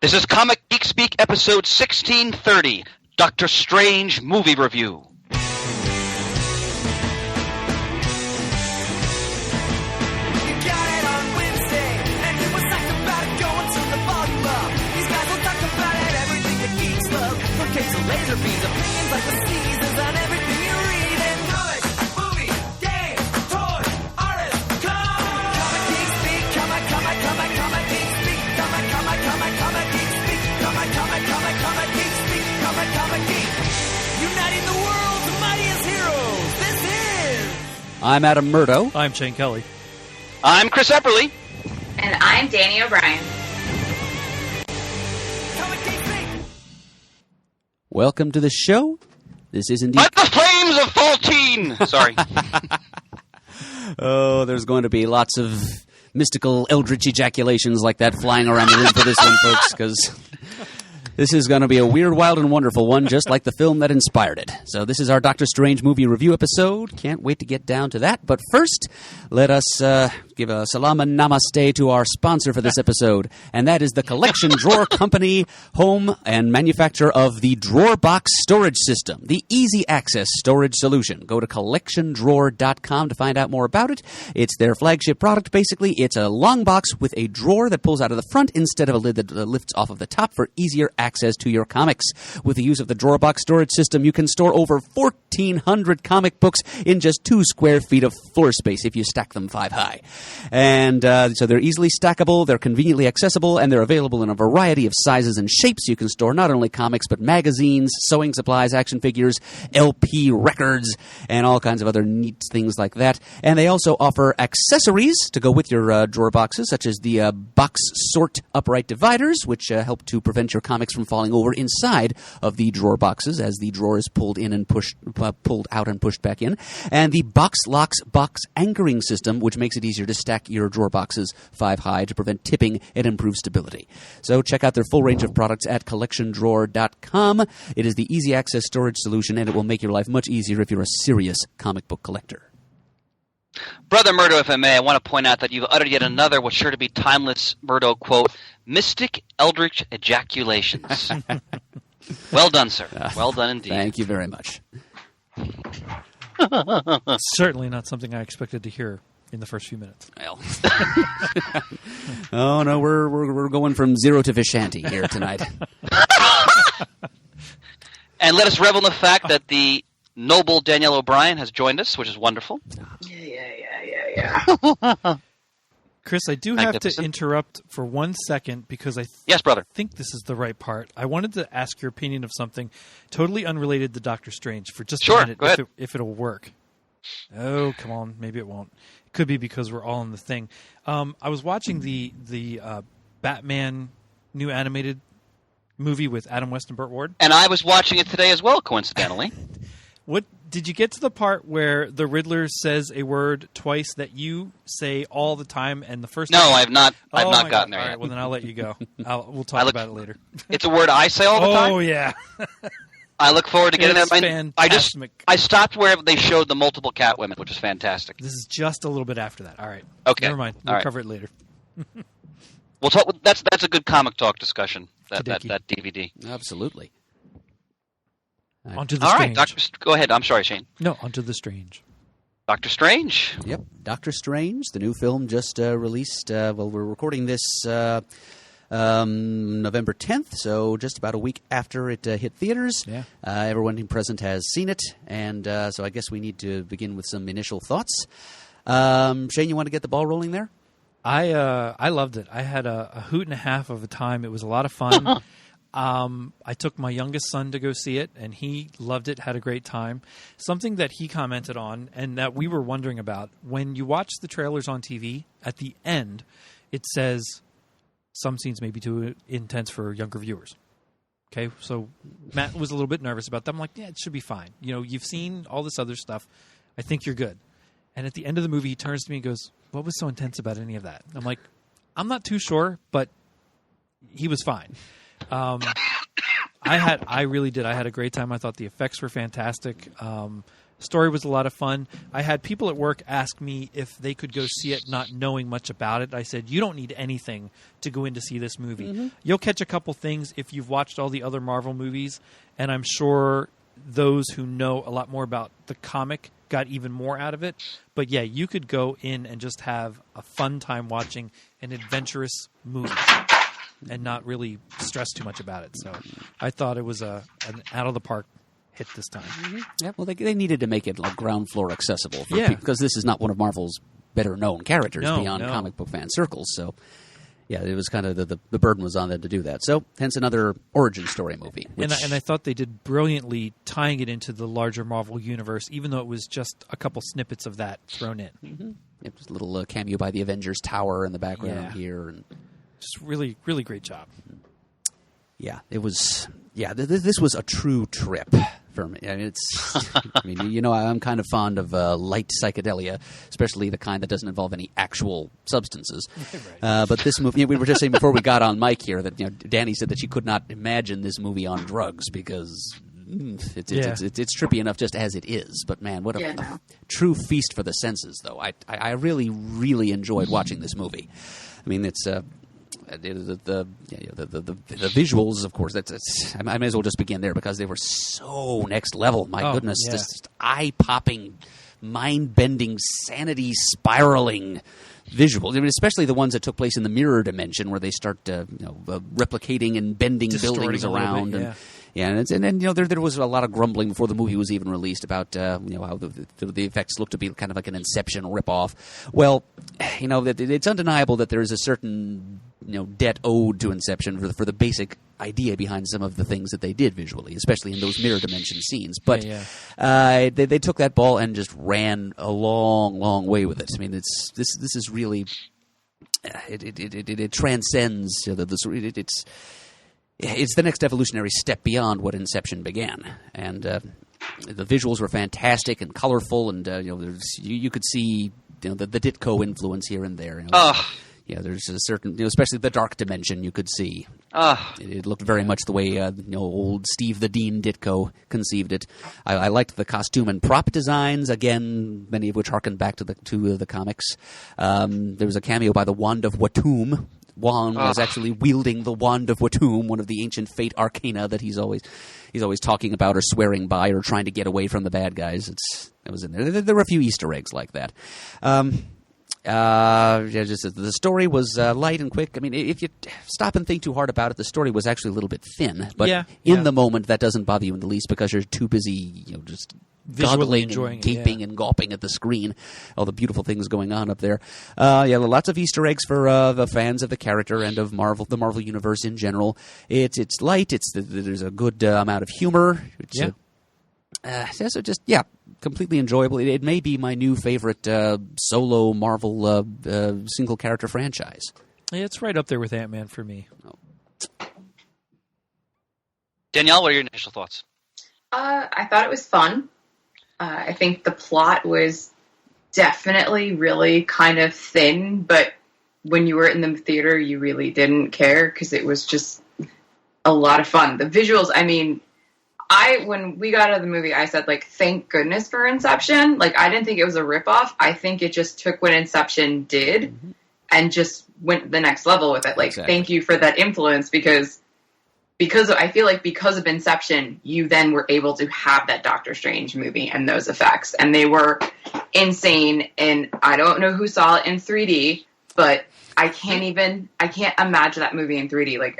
This is Comic Geek Speak episode 1630, Doctor Strange movie review. Laser beams, opinions like the seasons on everything you read in comics, movies, games, toys, artists, Comic Geek Speak, Comic Geek Speak, Comic Geek Speak, Comic Geek Speak, Comic Geek, uniting the world's mightiest heroes. This is... I'm Adam Murdo. I'm Shane Kelly. I'm Chris Epperly. And I'm Danny O'Brien. Welcome to the show. This is indeed... Like the flames of Faltine! Sorry. Oh, there's going to be lots of mystical eldritch ejaculations like that flying around the room for this one, folks, because this is going to be a weird, wild, and wonderful one, just like the film that inspired it. So this is our Doctor Strange movie review episode. Can't wait to get down to that. But first, let us give a salam and namaste to our sponsor for this episode, and that is the Collection Drawer Company, home and manufacturer of the Drawer Box Storage System, the easy access storage solution. Go to collectiondrawer.com to find out more about it. It's their flagship product, basically. It's a long box with a drawer that pulls out of the front instead of a lid that lifts off of the top for easier access to your comics. With the use of the Drawer Box Storage System, you can store over 1,400 comic books in just 2 square feet of floor space if you stack them 5 high. And so they're easily stackable, they're conveniently accessible, and they're available in a variety of sizes and shapes. You can store not only comics, but magazines, sewing supplies, action figures, LP records, and all kinds of other neat things like that. And they also offer accessories to go with your drawer boxes, such as the box sort upright dividers, which help to prevent your comics from falling over inside of the drawer boxes as the drawer is pulled in and pulled out and pushed back in. And the Box Locks box anchoring system, which makes it easier to stack your drawer boxes 5 high to prevent tipping and improve stability. So check out their full range of products at collectiondrawer.com. It is the easy access storage solution, and it will make your life much easier if you're a serious comic book collector. Brother Murdo, if I may, I want to point out that you've uttered yet another, what's sure to be timeless Murdo quote, mystic eldritch ejaculations. Well done, sir. Well done indeed. Thank you very much. Certainly not something I expected to hear in the first few minutes. Well. Oh, no, we're going from zero to Vishanti here tonight. And let us revel in the fact that the noble Danielle O'Brien has joined us, which is wonderful. Yeah. Chris, I do have to interrupt for 1 second because yes, brother. think this is the right part. I wanted to ask your opinion of something totally unrelated to Doctor Strange for just a minute, go ahead. if it'll work. Oh, come on. Maybe it won't. It could be because we're all in the thing. I was watching the Batman new animated movie with Adam West and Burt Ward. And I was watching it today as well, coincidentally. What did you get to the part where the Riddler says a word twice that you say all the time, and the first No, time... I've not gotten there all yet. right, well, then I'll let you go. We'll talk about it later. It's a word I say all the time? Oh, yeah. I look forward to getting It's there. fantastic. I stopped where they showed the multiple Catwomen, which was fantastic. This is just a little bit after that. All right. Okay. Never mind. We'll cover it later. We'll talk. That's a good comic talk discussion. That DVD. Absolutely. Onto the All Strange. right, go ahead. I'm sorry, Shane. No, onto the Strange. Doctor Strange. Yep, Doctor Strange, the new film just released. Well, we're recording this November 10th, so just about a week after it hit theaters. Yeah. Everyone present has seen it, and so I guess we need to begin with some initial thoughts. Shane, you want to get the ball rolling there? I loved it. I had a hoot and a half of a time. It was a lot of fun. I took my youngest son to go see it, and he loved it, had a great time. Something that he commented on, and that we were wondering about, when you watch the trailers on TV, at the end, it says some scenes may be too intense for younger viewers. Okay, so Matt was a little bit nervous about that. I'm like, yeah, it should be fine. You know, you've seen all this other stuff. I think you're good. And at the end of the movie, he turns to me and goes, what was so intense about any of that? I'm like, I'm not too sure, but he was fine. I really did. I had a great time. I thought the effects were fantastic. Story was a lot of fun. I had people at work ask me if they could go see it not knowing much about it. I said, you don't need anything to go in to see this movie. You'll catch a couple things if you've watched all the other Marvel movies, and I'm sure those who know a lot more about the comic got even more out of it. But yeah, you could go in and just have a fun time watching an adventurous movie and not really stress too much about it. So I thought it was an out-of-the-park hit this time. Yeah, well, they needed to make it like ground floor accessible for Yeah. people, because this is not one of Marvel's better known characters No, beyond no. comic book fan circles. So, yeah, it was kind of the burden was on them to do that. So, hence another origin story movie. Which, And I thought they did brilliantly tying it into the larger Marvel universe, even though it was just a couple snippets of that thrown in. it was a little cameo by the Avengers Tower in the background Yeah. here, and Just really, really great job. yeah, it was. Yeah, this was a true trip for me. And it's, I mean, you know, I'm kind of fond of light psychedelia, especially the kind that doesn't involve any actual substances. But this movie, we were just saying before we got on mic here that Danny said that she could not imagine this movie on drugs because it's trippy enough just as it is. But man, what a true feast for the senses, though. I really, really enjoyed watching this movie. I mean, it's. The visuals, of course. I might as well just begin there because they were so next level. My goodness, yeah. just eye-popping, mind-bending, sanity-spiraling visuals. I mean, especially the ones that took place in the mirror dimension, where they start replicating and bending Distorting buildings a little around. bit, And then there was a lot of grumbling before the movie was even released about how the effects looked to be kind of like an Inception ripoff. Well, it's undeniable that there is a certain debt owed to Inception for the basic idea behind some of the things that they did visually, especially in those mirror dimension scenes. But they took that ball and just ran a long, long way with it. I mean, this is really it transcends it's the next evolutionary step beyond what Inception began, and the visuals were fantastic and colorful, and you could see the Ditko influence here and there. Yeah, there's a certain, especially the dark dimension you could see. It looked very much the way old Steve the Dean Ditko conceived it. I liked the costume and prop designs, again, many of which harken back to the comics. There was a cameo by the Wand of Watum. Wand was actually wielding the Wand of Watum, one of the ancient fate arcana that he's always talking about or swearing by or trying to get away from the bad guys. It was in there. There were a few Easter eggs like that. The story was light and quick. I mean, if you stop and think too hard about it, the story was actually a little bit thin. But in the moment, that doesn't bother you in the least because you're too busy, just visually goggling enjoying and gaping and gawping at the screen. All the beautiful things going on up there. Lots of Easter eggs for the fans of the character and of Marvel, the Marvel universe in general. It's light. There's a good amount of humor. Completely enjoyable. It may be my new favorite solo Marvel single character franchise. Yeah, it's right up there with Ant-Man for me. Danielle, what are your initial thoughts? I thought it was fun. I think the plot was definitely really kind of thin, but when you were in the theater, you really didn't care because it was just a lot of fun. The visuals, I mean, when we got out of the movie, I said, thank goodness for Inception. I didn't think it was a ripoff. I think it just took what Inception did and just went the next level with it. Exactly. Thank you for that influence because I feel like because of Inception, you then were able to have that Doctor Strange movie and those effects. And they were insane. And I don't know who saw it in 3D, but I can't imagine that movie in 3D.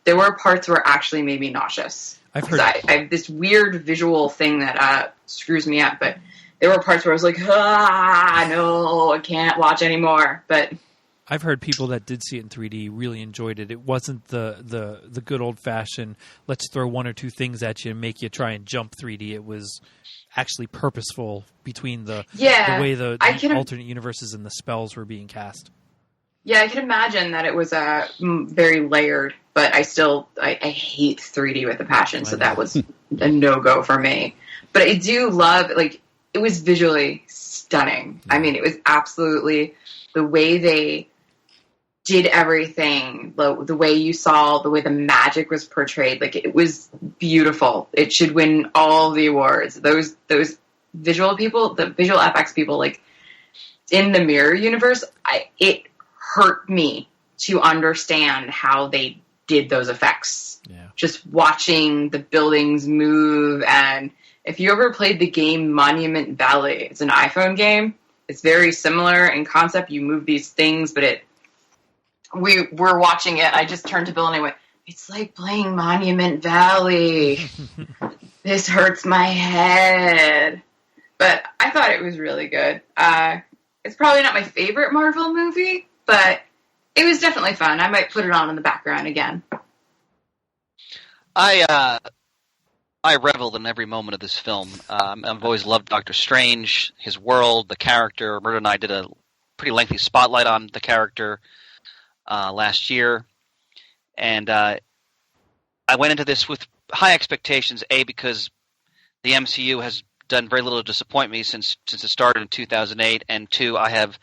There were parts where it actually made me nauseous. I've heard. I have this weird visual thing that screws me up, but there were parts where I was like, no, I can't watch anymore. But I've heard people that did see it in 3D really enjoyed it. It wasn't the good old-fashioned, let's throw one or two things at you and make you try and jump 3D. It was actually purposeful between the way the alternate universes and the spells were being cast. Yeah, I can imagine that it was very layered, but I hate 3D with a passion, so that was a no-go for me. But I do love, it was visually stunning. I mean, it was absolutely the way they did everything, the way you saw, the way the magic was portrayed, it was beautiful. It should win all the awards. Those visual people, the visual FX people, like in the Mirror universe, it hurt me to understand how they did those effects. Yeah. Just watching the buildings move, and if you ever played the game Monument Valley, it's an iPhone game. It's very similar in concept. You move these things, but we're watching it. I just turned to Bill and I went, "It's like playing Monument Valley. This hurts my head." But I thought it was really good. It's probably not my favorite Marvel movie, but it was definitely fun. I might put it on in the background again. I reveled in every moment of this film. I've always loved Doctor Strange, his world, the character. Murdo and I did a pretty lengthy spotlight on the character last year. And I went into this with high expectations, A, because the MCU has done very little to disappoint me since it started in 2008, and 2, I have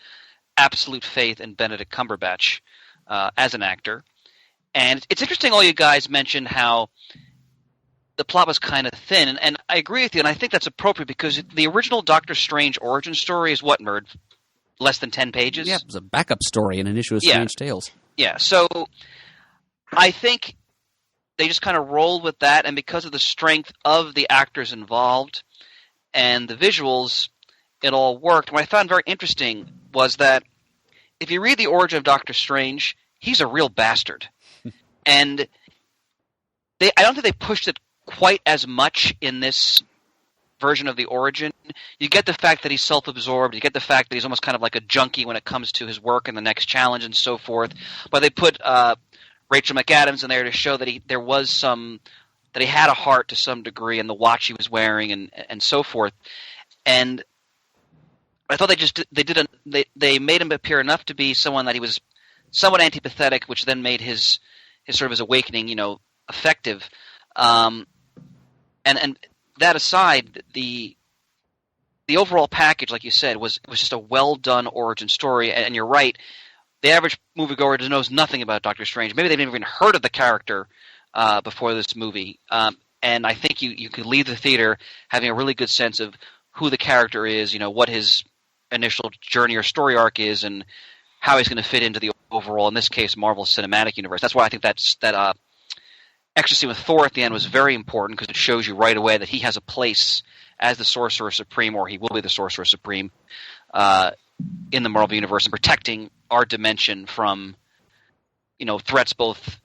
absolute faith in Benedict Cumberbatch as an actor. And it's interesting all you guys mentioned how the plot was kind of thin, and I agree with you, and I think that's appropriate because the original Doctor Strange origin story is what, Murd? Less than 10 pages? Yeah, it was a backup story in an issue of Strange Tales. Yeah, so I think they just kind of rolled with that, and because of the strength of the actors involved and the visuals, it all worked. What I found very interesting was that if you read the origin of Doctor Strange, he's a real bastard. And I don't think they pushed it quite as much in this version of the origin. You get the fact that he's self-absorbed. You get the fact that he's almost kind of like a junkie when it comes to his work and the next challenge and so forth. But they put Rachel McAdams in there to show that he had a heart to some degree, and the watch he was wearing and so forth. And I thought they made him appear enough to be someone that he was somewhat antipathetic, which then made his sort of his awakening, effective. And that aside, the overall package, like you said, was just a well done origin story. And you're right, the average moviegoer knows nothing about Doctor Strange. Maybe they've never even heard of the character before this movie. And I think you could leave the theater having a really good sense of who the character is, what his initial journey or story arc is, and how he's going to fit into the overall, in this case, Marvel Cinematic Universe. That's why I think that extra scene with Thor at the end was very important, because it shows you right away that he has a place as the Sorcerer Supreme, or he will be the Sorcerer Supreme in the Marvel Universe, and protecting our dimension from threats both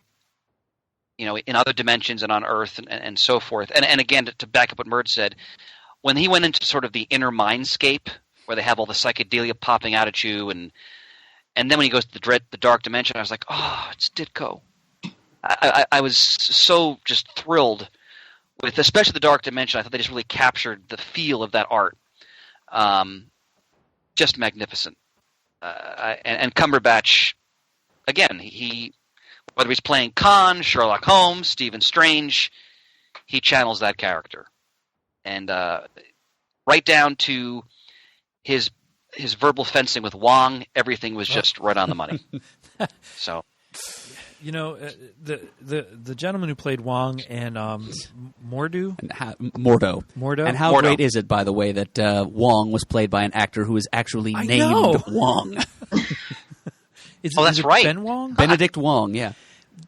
in other dimensions and on Earth and so forth. And again, to back up what Murd said, when he went into sort of the inner mindscape where they have all the psychedelia popping out at you, and then when he goes to the dark dimension, I was like, oh, it's Ditko. I was so just thrilled with, especially the dark dimension. I thought they just really captured the feel of that art. Just magnificent. And Cumberbatch, again, he whether he's playing Khan, Sherlock Holmes, Stephen Strange, he channels that character. And right down to his verbal fencing with Wong, everything was just right on the money. So, the gentleman who played Wong and Mordo. Mordo. And how great is it, by the way, that Wong was played by an actor who is actually named Wong? That's right. Ben Wong? Benedict Wong, yeah.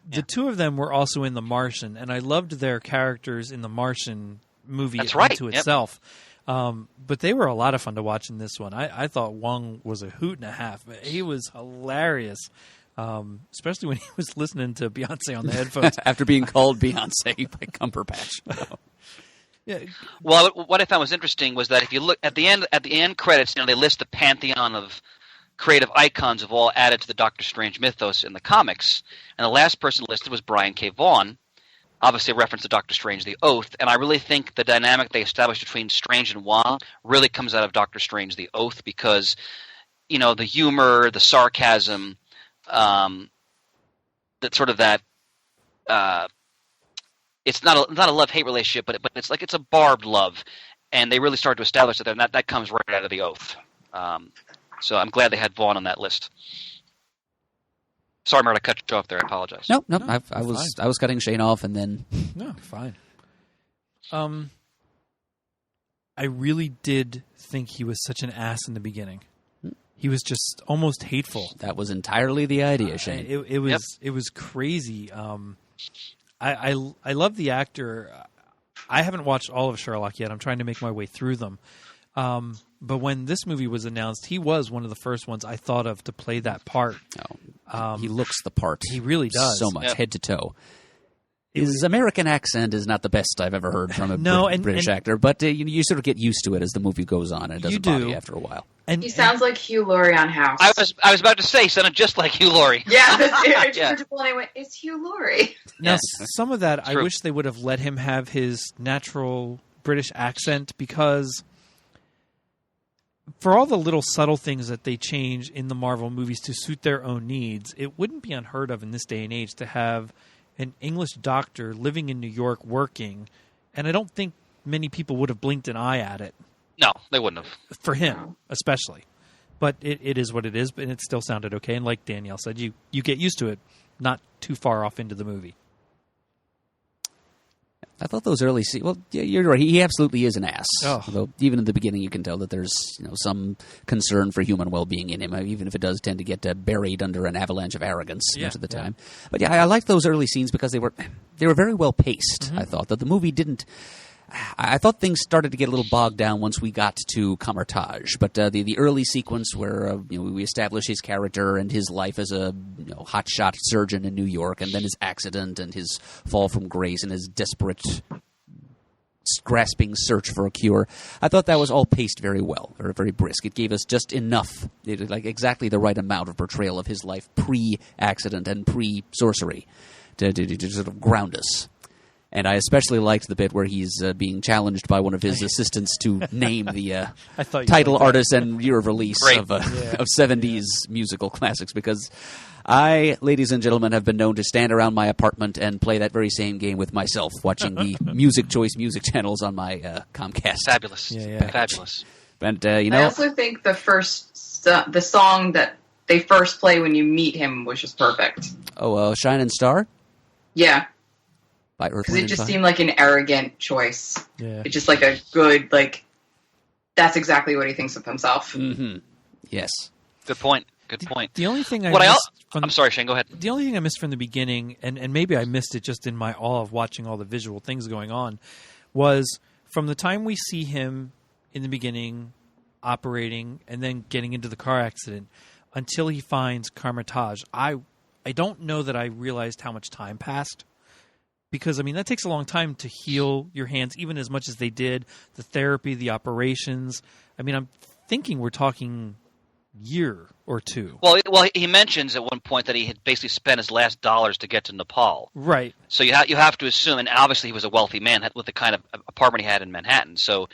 The two of them were also in The Martian, and I loved their characters in The Martian movie unto itself. But they were a lot of fun to watch in this one. I thought Wong was a hoot and a half. He was hilarious, especially when he was listening to Beyonce on the headphones. After being called Beyonce by Cumberbatch. Yeah. Well, what I found was interesting was that if you look at the end credits, they list the pantheon of creative icons have all added to the Doctor Strange mythos in the comics, and the last person listed was Brian K. Vaughan, obviously a reference to Doctor Strange the Oath, and I really think the dynamic they established between Strange and Wong really comes out of Doctor Strange the Oath, because the humor, the sarcasm, that sort of that it's not a love-hate relationship, but it's a barbed love, and they really started to establish it there, and that comes right out of the Oath. So I'm glad they had Vaughn on that list. Sorry, Mert, I cut you off there. I apologize. No, I was cutting Shane off, and then no, fine. I really did think he was such an ass in the beginning. He was just almost hateful. That was entirely the idea, Shane. It was crazy. I love the actor. I haven't watched all of Sherlock yet. I'm trying to make my way through them. But when this movie was announced, he was one of the first ones I thought of to play that part. He looks the part. He really does. So much, head to toe. His American accent is not the best I've ever heard from a British actor, but you sort of get used to it as the movie goes on, and it doesn't bother you after a while. He sounds like Hugh Laurie on House. I was about to say, sounded just like Hugh Laurie. Yeah, I just heard you and I went, it's Hugh Laurie. Now, some of that, I wish they would have let him have his natural British accent, because for all the little subtle things that they change in the Marvel movies to suit their own needs, it wouldn't be unheard of in this day and age to have an English doctor living in New York working, and I don't think many people would have blinked an eye at it. No, they wouldn't have. For him, especially. But it is what it is, and it still sounded okay. And like Danielle said, you get used to it, not too far off into the movie. I thought those early scenes... Well, yeah, you're right. He absolutely is an ass. Oh. Although even in the beginning, you can tell that there's some concern for human well-being in him, even if it does tend to get buried under an avalanche of arrogance most of the time. But yeah, I liked those early scenes because they were very well paced. Mm-hmm. I thought that the movie didn't... I thought things started to get a little bogged down once we got to Camartage, but the early sequence where we establish his character and his life as a hotshot surgeon in New York, and then his accident and his fall from grace and his desperate grasping search for a cure, I thought that was all paced very well, or very brisk. It gave us just enough, like exactly the right amount of portrayal of his life pre-accident and pre-sorcery to sort of ground us. And I especially liked the bit where he's being challenged by one of his assistants to name the title artist and year of release of 70s musical classics, because I, ladies and gentlemen, have been known to stand around my apartment and play that very same game with myself, watching the Music Choice music channels on my Comcast. Fabulous. Fabulous. And, I also think the song that they first play when you meet him was just perfect. Oh, Shining Star? Yeah. Because it just seemed like an arrogant choice. Yeah. It's just like a good, that's exactly what he thinks of himself. Mm-hmm. Yes. Good point. The only thing I'm sorry, Shane, go ahead. The only thing I missed from the beginning, and maybe I missed it just in my awe of watching all the visual things going on, was from the time we see him in the beginning operating and then getting into the car accident until he finds Camartage, I don't know that I realized how much time passed. Because, that takes a long time to heal your hands, even as much as they did. The therapy, the operations. I'm thinking we're talking year or two. Well, he mentions at one point that he had basically spent his last dollars to get to Nepal. Right. So you have to assume, and obviously he was a wealthy man with the kind of apartment he had in Manhattan. So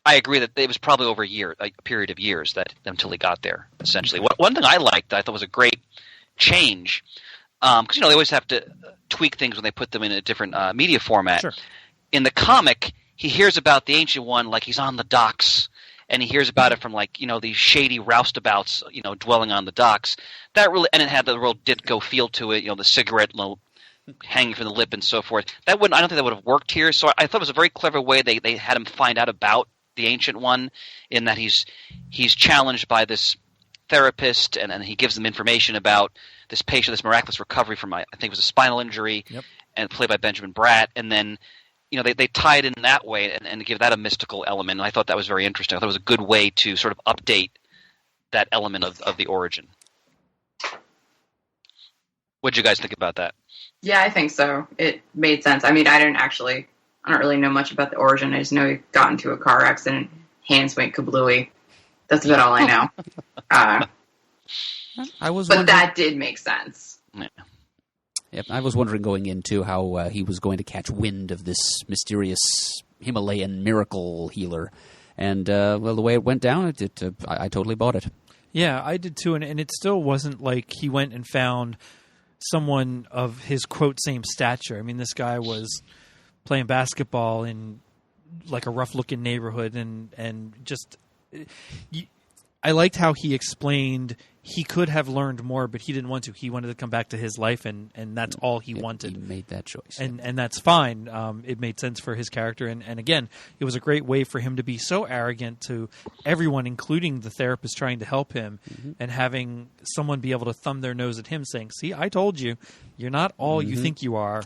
I agree that it was probably over a period of years until he got there, essentially. One thing I liked, that I thought was a great change, because they always have to tweak things when they put them in a different media format. Sure. In the comic, he hears about the Ancient One like he's on the docks, and he hears about it from these shady roustabouts, dwelling on the docks. That really, and it had the real Ditko feel to it, the cigarette hanging from the lip and so forth. I don't think that would have worked here. So I thought it was a very clever way they had him find out about the Ancient One, in that he's challenged by this therapist, and he gives them information about this patient, this miraculous recovery from, I think it was a spinal injury, and played by Benjamin Bratt, and then they tie it in that way and give that a mystical element, and I thought that was very interesting. I thought it was a good way to sort of update that element of the origin. What did you guys think about that? Yeah, I think so. It made sense. I don't really know much about the origin. I just know he got into a car accident, hands went kablooey. That's about all I know. But that did make sense. Yeah. Yep, I was wondering going into how he was going to catch wind of this mysterious Himalayan miracle healer, and the way it went down, I totally bought it. Yeah, I did too, and it still wasn't like he went and found someone of his quote same stature. This guy was playing basketball in like a rough looking neighborhood, and just. I liked how he explained he could have learned more, but he didn't want to. He wanted to come back to his life, and that's all he wanted. He made that choice. And that's fine. It made sense for his character. And again, it was a great way for him to be so arrogant to everyone, including the therapist trying to help him, and having someone be able to thumb their nose at him saying, see, I told you, you're not all you think you are.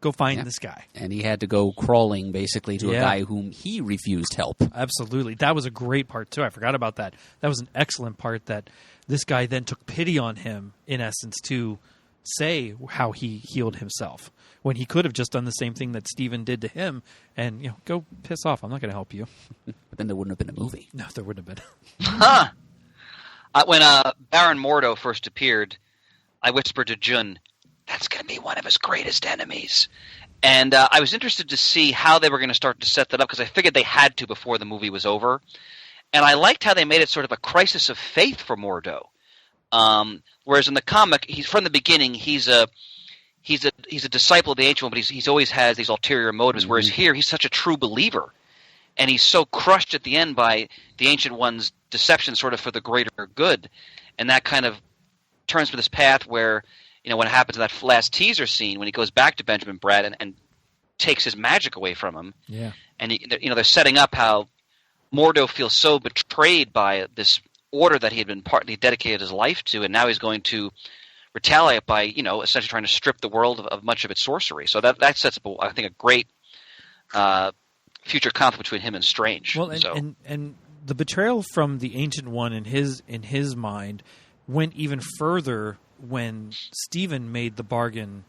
Go find this guy. And he had to go crawling, basically, to a guy whom he refused help. Absolutely. That was a great part, too. I forgot about that. That was an excellent part, that this guy then took pity on him, in essence, to say how he healed himself, when he could have just done the same thing that Stephen did to him and, go piss off. I'm not going to help you. But then there wouldn't have been a movie. No, there wouldn't have been. Huh. When Baron Mordo first appeared, I whispered to Jun, that's going to be one of his greatest enemies. And I was interested to see how they were going to start to set that up, because I figured they had to before the movie was over. And I liked how they made it sort of a crisis of faith for Mordo. Whereas in the comic, he's from the beginning, he's a disciple of the Ancient One, but he's always has these ulterior motives. Whereas here, he's such a true believer, and he's so crushed at the end by the Ancient One's deception, sort of for the greater good, and that kind of turns to this path where, when it happens in that last teaser scene, when he goes back to Benjamin Bratt and takes his magic away from him, and they're setting up how Mordo feels so betrayed by this order that he had been partly dedicated his life to, and now he's going to retaliate by, essentially trying to strip the world of much of its sorcery. So that sets up, I think, a great future conflict between him and Strange. Well, and the betrayal from the Ancient One in his mind went even further when Stephen made the bargain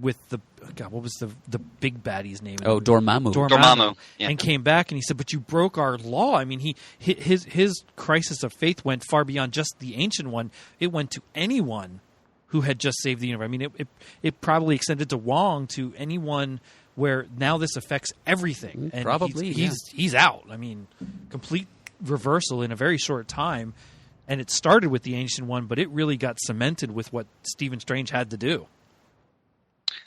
with what was the big baddie's name? Oh, Dormammu. Dormammu, yeah. And came back and he said, "But you broke our law." I mean, his crisis of faith went far beyond just the Ancient One. It went to anyone who had just saved the universe. I mean, it probably extended to Wong, to anyone where now this affects everything. And probably, he's out. I mean, complete reversal in a very short time. And it started with the Ancient One, but it really got cemented with what Stephen Strange had to do.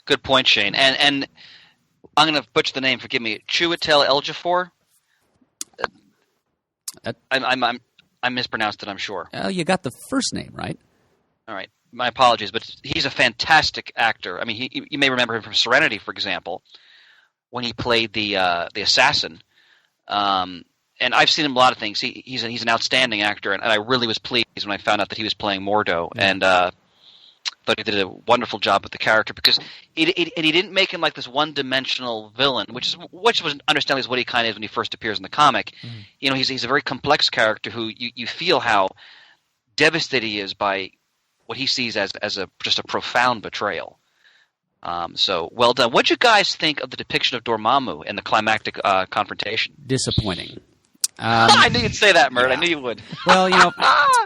Good point, Shane. And I'm going to butcher the name. Forgive me. Chiwetel Ejiofor. I mispronounced it, I'm sure. You got the first name right. All right. My apologies, but he's a fantastic actor. I mean, you may remember him from Serenity, for example, when he played the assassin. And I've seen him in a lot of things. He's an outstanding actor, and I really was pleased when I found out that he was playing Mordo, and thought he did a wonderful job with the character, because he didn't make him like this one-dimensional villain, which was understandably is what he kind of is when he first appears in the comic. He's a very complex character who you feel how devastated he is by what he sees as just a profound betrayal. So well done. What'd you guys think of the depiction of Dormammu in the climactic confrontation? Disappointing. I knew you'd say that, Mert. I knew you would. Well,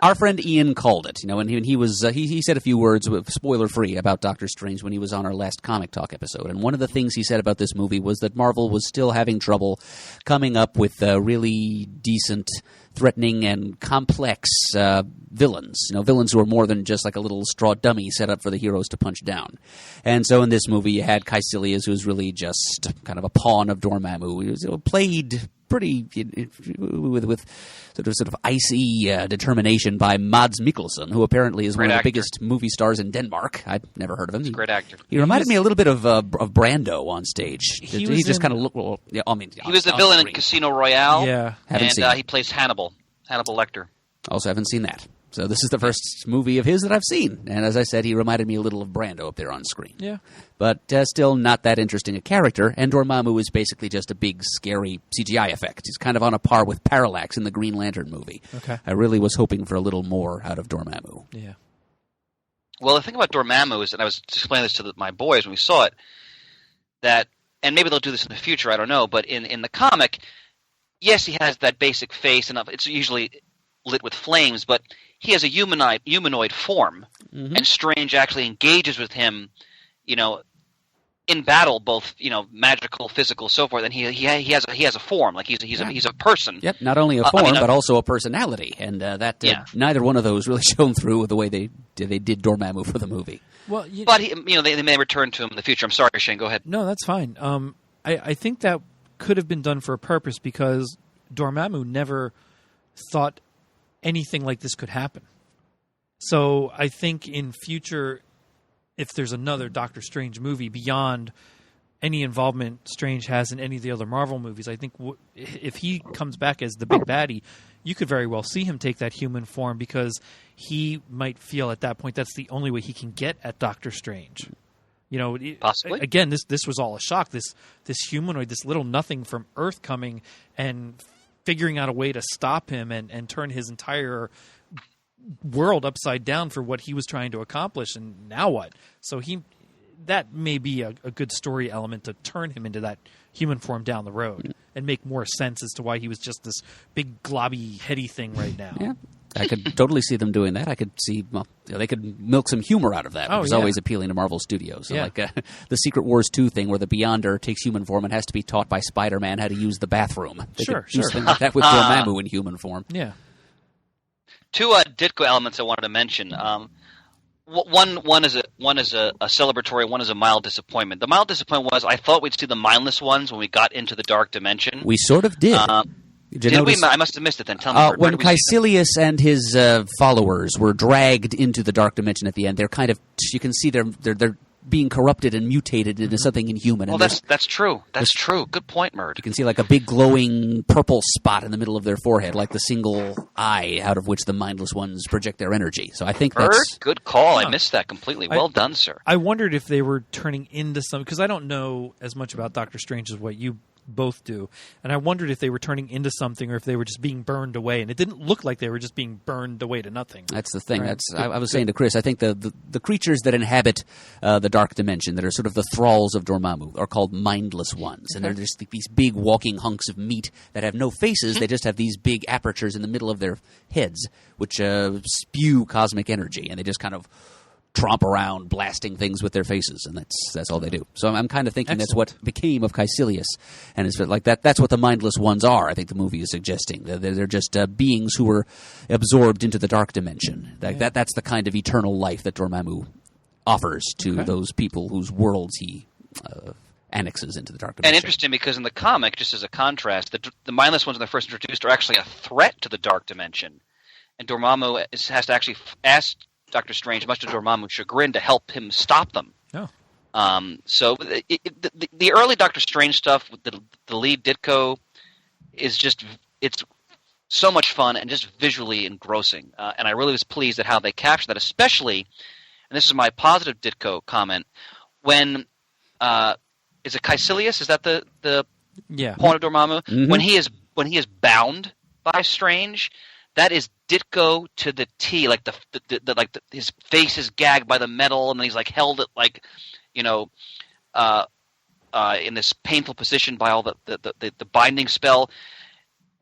our friend Ian called it. And he was he said a few words, spoiler free, about Doctor Strange when he was on our last Comic Talk episode. And one of the things he said about this movie was that Marvel was still having trouble coming up with really decent, threatening, and complex villains. Villains who are more than just like a little straw dummy set up for the heroes to punch down. And so in this movie, you had Caecilius, who was really just kind of a pawn of Dormammu. He was played pretty with sort of icy determination by Mads Mikkelsen, who apparently is one of the biggest movie stars in Denmark. I'd never heard of him. He's a great actor. He reminded me a little bit of Brando on stage. He just kind of looked. Well, yeah, he was the villain in Casino Royale. Yeah, and he plays Hannibal Lecter. Also, haven't seen that. So this is the first movie of his that I've seen. And as I said, he reminded me a little of Brando up there on screen. Yeah. But still not that interesting a character. And Dormammu is basically just a big, scary CGI effect. He's kind of on a par with Parallax in the Green Lantern movie. Okay. I really was hoping for a little more out of Dormammu. Yeah. Well, the thing about Dormammu is, and I was explaining this to my boys when we saw it, that, and maybe they'll do this in the future, I don't know, but in the comic, yes, he has that basic face, and it's usually lit with flames, but he has a humanoid form, and Strange actually engages with him, in battle, both magical, physical, so forth. And he has a form, like he's a person. Yep, not only a form, but also a personality, and neither one of those really shone through with the way they did Dormammu for the movie. Well, but they may return to him in the future. I'm sorry, Shane. Go ahead. No, that's fine. I think that could have been done for a purpose, because Dormammu never thought anything like this could happen. So I think in future, if there's another Doctor Strange movie beyond any involvement Strange has in any of the other Marvel movies, I think if he comes back as the big baddie, you could very well see him take that human form, because he might feel at that point that's the only way he can get at Doctor Strange. You know, Possibly. Again, this was all a shock. This humanoid, this little nothing from Earth coming and figuring out a way to stop him and turn his entire world upside down for what he was trying to accomplish. And now what? So that may be a good story element to turn him into that human form down the road and make more sense as to why he was just this big globby heady thing right now. Yeah. I could totally see them doing that. I could see they could milk some humor out of that, which is always appealing to Marvel Studios. So like the Secret Wars 2 thing, where the Beyonder takes human form and has to be taught by Spider-Man how to use the bathroom. They could do something like that with Dormammu in human form. Yeah. Two Ditko elements I wanted to mention. One is a celebratory, one is a mild disappointment. The mild disappointment was I thought we'd see the mindless ones when we got into the dark dimension. We sort of did. Did we? I must have missed it then. Tell me. When Caecilius and his followers were dragged into the dark dimension at the end, they're kind of, you can see they're being corrupted and mutated into something inhuman. Well, that's true. That's true. Good point, Murd. You can see like a big glowing purple spot in the middle of their forehead, like the single eye out of which the mindless ones project their energy. So I think that's... Good call. I missed that completely. Well done, sir. I wondered if they were turning into some... Because I don't know as much about Doctor Strange as what you both do. And I wondered if they were turning into something or if they were just being burned away. And it didn't look like they were just being burned away to nothing. That's the thing. Right? I was saying to Chris, I think the creatures that inhabit the dark dimension, that are sort of the thralls of Dormammu, are called mindless ones. And they're just these big walking hunks of meat that have no faces. They just have these big apertures in the middle of their heads, which spew cosmic energy. And they just kind of tromp around blasting things with their faces, and that's all they do. So I'm kind of thinking that's what became of Caecilius, and it's like that's what the mindless ones are. I think the movie is suggesting they're just beings who were absorbed into the dark dimension. That's the kind of eternal life that Dormammu offers to those people whose worlds he annexes into the dark dimension. And interesting, because in the comic, just as a contrast, the mindless ones when they're first introduced are actually a threat to the dark dimension, and Dormammu has to actually ask Doctor Strange, much to Dormammu's chagrin, to help him stop them. Oh. So the early Doctor Strange stuff with the lead Ditko is just, it's so much fun and just visually engrossing. And I really was pleased at how they captured that, especially, and this is my positive Ditko comment, when is it Caecilius? Is that the point of Dormammu? Mm-hmm. When he is bound by Strange, that is Ditko to the T. Like his face is gagged by the metal, and then he's like held at in this painful position by all the binding spell.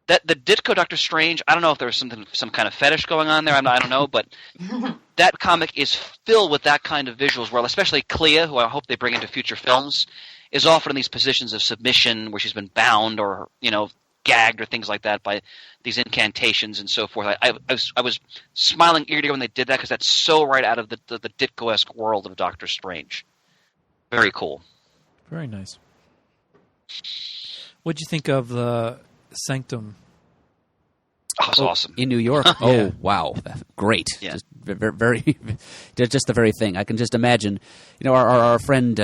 That the Ditko Doctor Strange, I don't know if there's some kind of fetish going on there. I don't know, but that comic is filled with that kind of visuals. Where especially Clea, who I hope they bring into future films, is often in these positions of submission where she's been bound or gagged or things like that by these incantations and so forth. I was smiling ear to ear when they did that, because that's so right out of the Ditko-esque world of Doctor Strange. Very cool. Very nice. What'd you think of the Sanctum? Oh, it's awesome. In New York? Oh, wow. Great. Yeah. Just very, just the very thing. I can just imagine, our friend...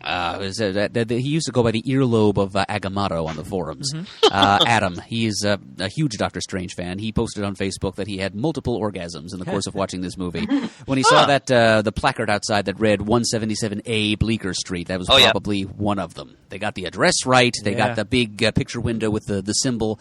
he used to go by the earlobe of Agamotto on the forums. Adam, he is a huge Doctor Strange fan. He posted on Facebook that he had multiple orgasms in the course of watching this movie. When he saw that the placard outside that read 177A Bleecker Street, that was probably one of them. They got the address right. They got the big picture window with the symbol.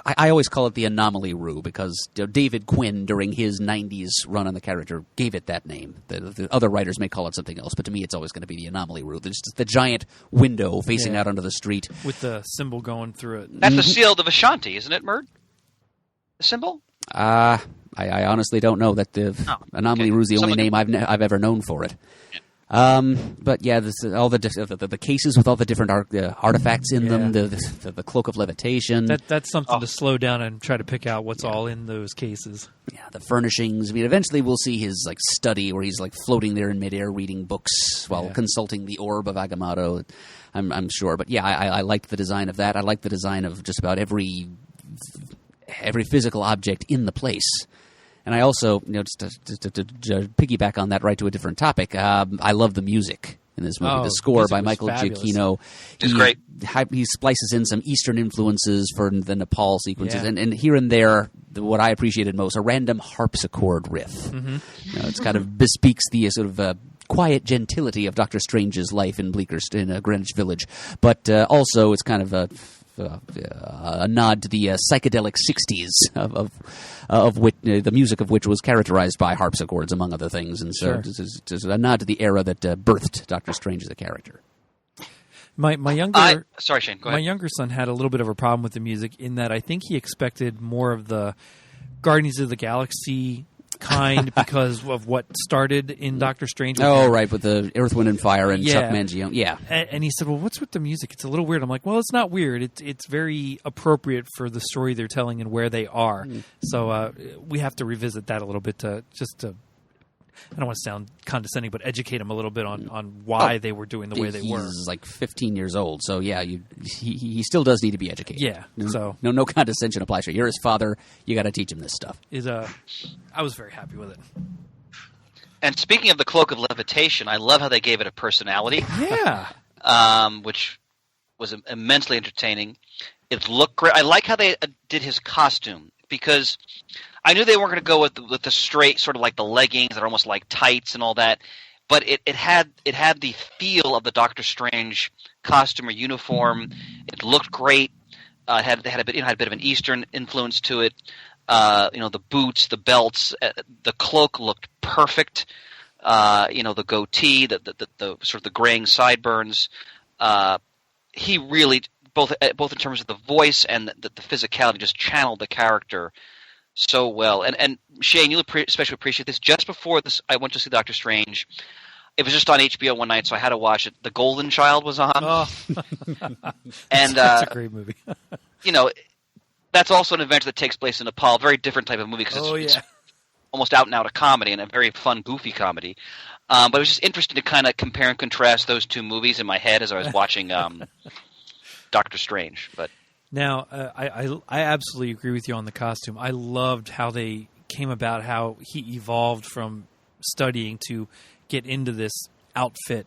I always call it the Anomaly Rue, because David Quinn, during his 90s run on the character, gave it that name. The other writers may call it something else, but to me it's always going to be the Anomaly Rue. There's just the giant window facing out onto the street. With the symbol going through it. That's the seal of Ashanti, isn't it, Murd? The symbol? I honestly don't know. That the Anomaly Rue is the only name I've ever known for it. But yeah, all the cases with all the different artifacts in them, the cloak of levitation. That's something to slow down and try to pick out what's all in those cases. Yeah, the furnishings. I mean, eventually we'll see his study where he's floating there in midair reading books while consulting the orb of Agamotto. I'm sure, but yeah, I liked the design of that. I liked the design of just about every physical object in the place. And I also, just to piggyback on that right to a different topic, I love the music in this movie. Oh, The score music by was Michael fabulous. Giacchino. It's great. He splices in some Eastern influences for the Nepal sequences, Yeah. and here and there, what I appreciated most, a random harpsichord riff. Mm-hmm. It's kind of bespeaks the sort of quiet gentility of Doctor Strange's life in Greenwich Village, but also it's kind of a nod to the psychedelic '60s of which the music of which was characterized by harpsichords, among other things, and so Sure. this is a nod to the era that birthed Doctor Strange as a character. My younger Sorry, Shane. Go my ahead. younger son had a little bit of a problem with the music in that I think he expected more of the Guardians of the Galaxy kind because of what started in Doctor Strange. With Oh, him. right, with the Earth, Wind, and Fire and Chuck Yeah. Mangione. Yeah. And he said, "Well, what's with the music? It's a little weird." I'm like, "Well, it's not weird. It's very appropriate for the story they're telling and where they are." So we have to revisit that a little bit to I don't want to sound condescending, but educate him a little bit on why they were doing the way they were. He's like 15 years old, so yeah, he still does need to be educated. Yeah, so no condescension applies here. You're his father. You got to teach him this stuff. I was very happy with it. And speaking of the Cloak of Levitation, I love how they gave it a personality, Yeah, which was immensely entertaining. It looked great. I like how they did his costume because I knew they weren't going to go with the straight sort of like the leggings that are almost like tights and all that, but it had the feel of the Doctor Strange costume or uniform. It looked great. It had a bit of an Eastern influence to it. The boots, the belts, the cloak looked perfect. The goatee, the sort of the graying sideburns. He really both in terms of the voice and the physicality just channeled the character so well. And Shane, you'll especially appreciate this. Just before this, I went to see Doctor Strange. It was just on HBO one night, so I had to watch it. The Golden Child was on. oh, And that's a great movie. That's also an adventure that takes place in Nepal. Very different type of movie because it's almost out and out a comedy and a very fun, goofy comedy. But it was just interesting to kind of compare and contrast those two movies in my head as I was watching Doctor Strange. But Now, I absolutely agree with you on the costume. I loved how they came about, how he evolved from studying to get into this outfit.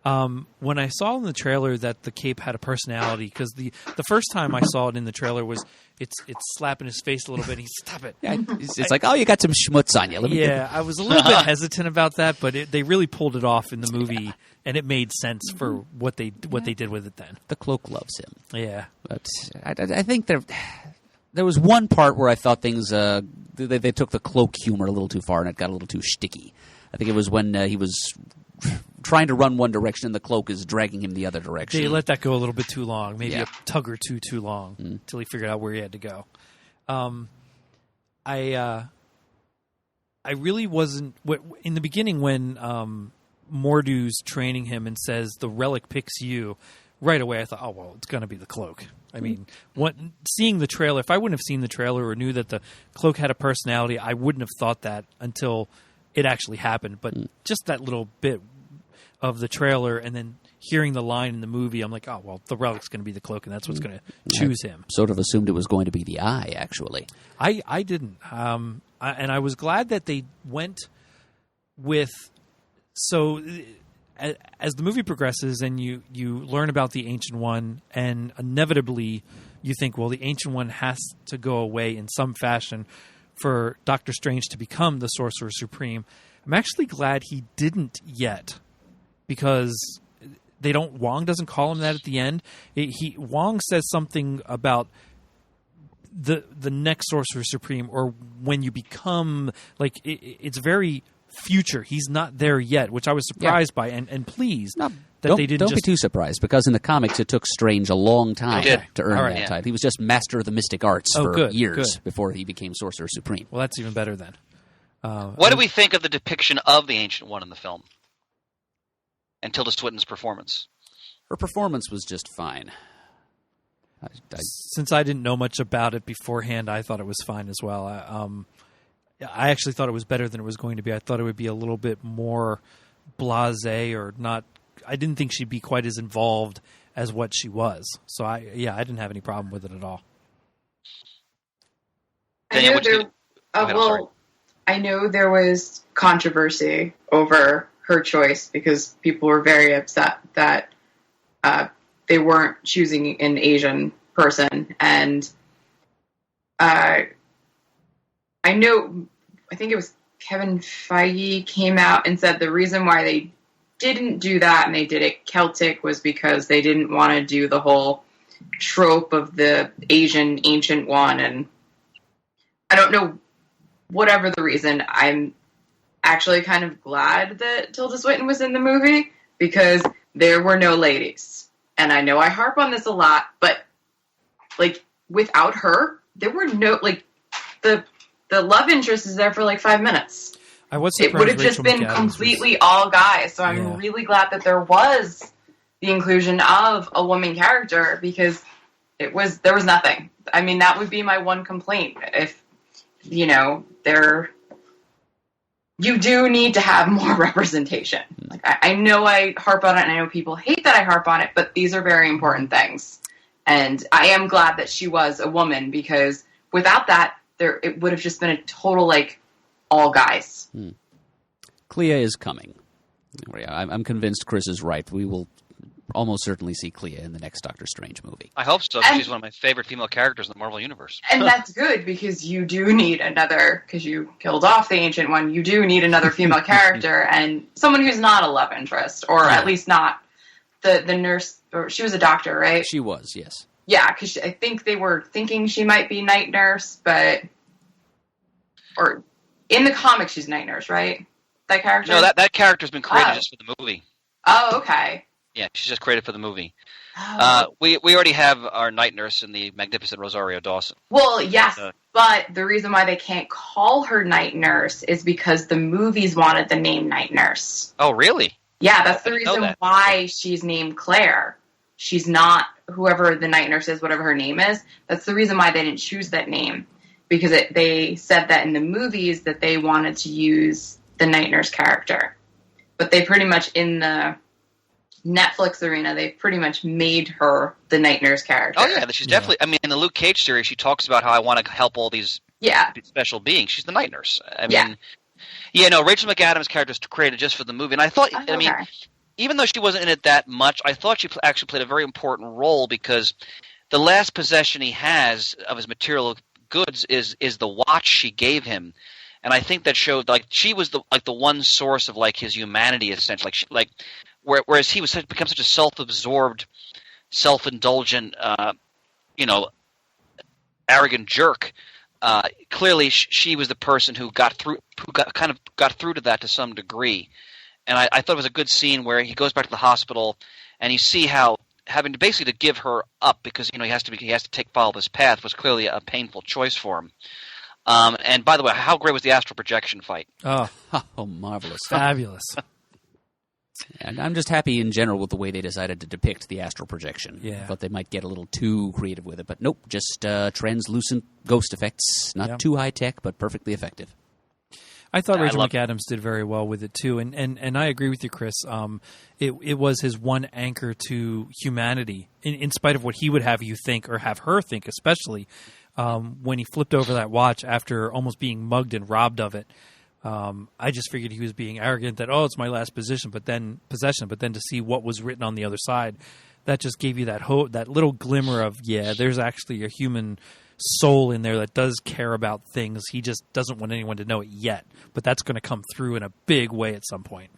When I saw in the trailer that the cape had a personality, because the first time I saw it in the trailer was it's slapping his face a little bit. Stop it. Yeah, it's like, oh, you got some schmutz on you. Let me I was a little bit hesitant about that, but they really pulled it off in the movie, and it made sense for what they did with it then. The cloak loves him. Yeah. But I think there was one part where I thought things they took the cloak humor a little too far and it got a little too shticky. I think it was when he was trying to run one direction and the cloak is dragging him the other direction. They let that go a little bit too long, maybe Yeah. a tug or two too long, until he figured out where he had to go. I really wasn't in the beginning when Mordu's training him and says the relic picks you. Right away, I thought, oh well, it's going to be the cloak. I mean, seeing the trailer, if I wouldn't have seen the trailer or knew that the cloak had a personality, I wouldn't have thought that until it actually happened. But just that little bit of the trailer and then hearing the line in the movie, I'm like, oh, well, the relic's going to be the cloak, and that's what's going to choose him. Sort of assumed it was going to be the eye, actually. I didn't. And I was glad that they went with... So as the movie progresses and you learn about the Ancient One, and inevitably you think, well, the Ancient One has to go away in some fashion for Doctor Strange to become the Sorcerer Supreme. I'm actually glad he didn't yet, because Wong doesn't call him that at the end. Wong says something about the next Sorcerer Supreme, or when you become, like, it's very future. He's not there yet, which I was surprised by and pleased that they didn't. Don't be too surprised, because in the comics it took Strange a long time to earn All right, that title. He was just Master of the Mystic Arts for years before he became Sorcerer Supreme. Well, that's even better then. what do we think of the depiction of the Ancient One in the film? And Tilda Swinton's performance. Her performance was just fine. Since I didn't know much about it beforehand, I thought it was fine as well. I actually thought it was better than it was going to be. I thought it would be a little bit more blasé, or not. I didn't think she'd be quite as involved as what she was. So I didn't have any problem with it at all. I know Danielle, there. Go ahead, I'm sorry. I know there was controversy over her choice because people were very upset that they weren't choosing an Asian person. And I think it was Kevin Feige came out and said the reason why they didn't do that and they did it Celtic was because they didn't want to do the whole trope of the Asian ancient one. And I don't know, whatever the reason, I'm actually kind of glad that Tilda Swinton was in the movie because there were no ladies. And I know I harp on this a lot, but like without her, there were no, like, the love interest is there for like 5 minutes. I was It would have just been completely all guys. So I'm really glad that there was the inclusion of a woman character because there was nothing. I mean, that would be my one complaint. If, you know, you do need to have more representation. Like I know I harp on it and I know people hate that I harp on it, but these are very important things. And I am glad that she was a woman because without that, it would have just been a total, like, all guys. Clea is coming. I'm convinced Chris is right. We will almost certainly see Clea in the next Doctor Strange movie. I hope so. She's one of my favorite female characters in the Marvel Universe. And that's good because you do need another, because you killed off the Ancient One, you do need another female character and someone who's not a love interest, or at least not the nurse, or she was a doctor, right? She was, yes. Yeah, because I think they were thinking she might be night nurse, or in the comics she's night nurse, right? That character? No, that character's been created just for the movie. Oh, okay. Yeah, she's just created for the movie. Oh. We already have our night nurse in the magnificent Rosario Dawson. Well, yes, but the reason why they can't call her night nurse is because the movies wanted the name night nurse. Oh, really? Yeah, that's the reason why she's named Claire. She's not whoever the night nurse is, whatever her name is. That's the reason why they didn't choose that name. Because they said that in the movies that they wanted to use the night nurse character. But they pretty much, in the Netflix arena, they pretty much made her the night nurse character. Oh, yeah, she's definitely... I mean, in the Luke Cage series, she talks about how I want to help all these special beings. She's the night nurse. I mean... Yeah, no, Rachel McAdams' character is created just for the movie. And I thought... I mean, even though she wasn't in it that much, I thought she actually played a very important role because the last possession he has of his material goods is the watch she gave him. And I think that showed, like, she was the one source of, like, his humanity, essentially. Whereas he was become such a self-absorbed, self-indulgent, arrogant jerk. Clearly, she was the person who got through to that to some degree. And I thought it was a good scene where he goes back to the hospital, and you see how having to basically to give her up because he has to follow this path was clearly a painful choice for him. And by the way, how great was the astral projection fight? Oh, marvelous. Fabulous. And I'm just happy in general with the way they decided to depict the astral projection. Yeah. I thought they might get a little too creative with it. But nope, just translucent ghost effects. Not too high-tech, but perfectly effective. I thought Rachel McAdams did very well with it, too. And I agree with you, Chris. It was his one anchor to humanity, in spite of what he would have you think, or have her think, especially when he flipped over that watch after almost being mugged and robbed of it. I just figured he was being arrogant that, it's my last possession, but then to see what was written on the other side, that just gave you that hope, that little glimmer of, there's actually a human soul in there that does care about things. He just doesn't want anyone to know it yet, but that's going to come through in a big way at some point.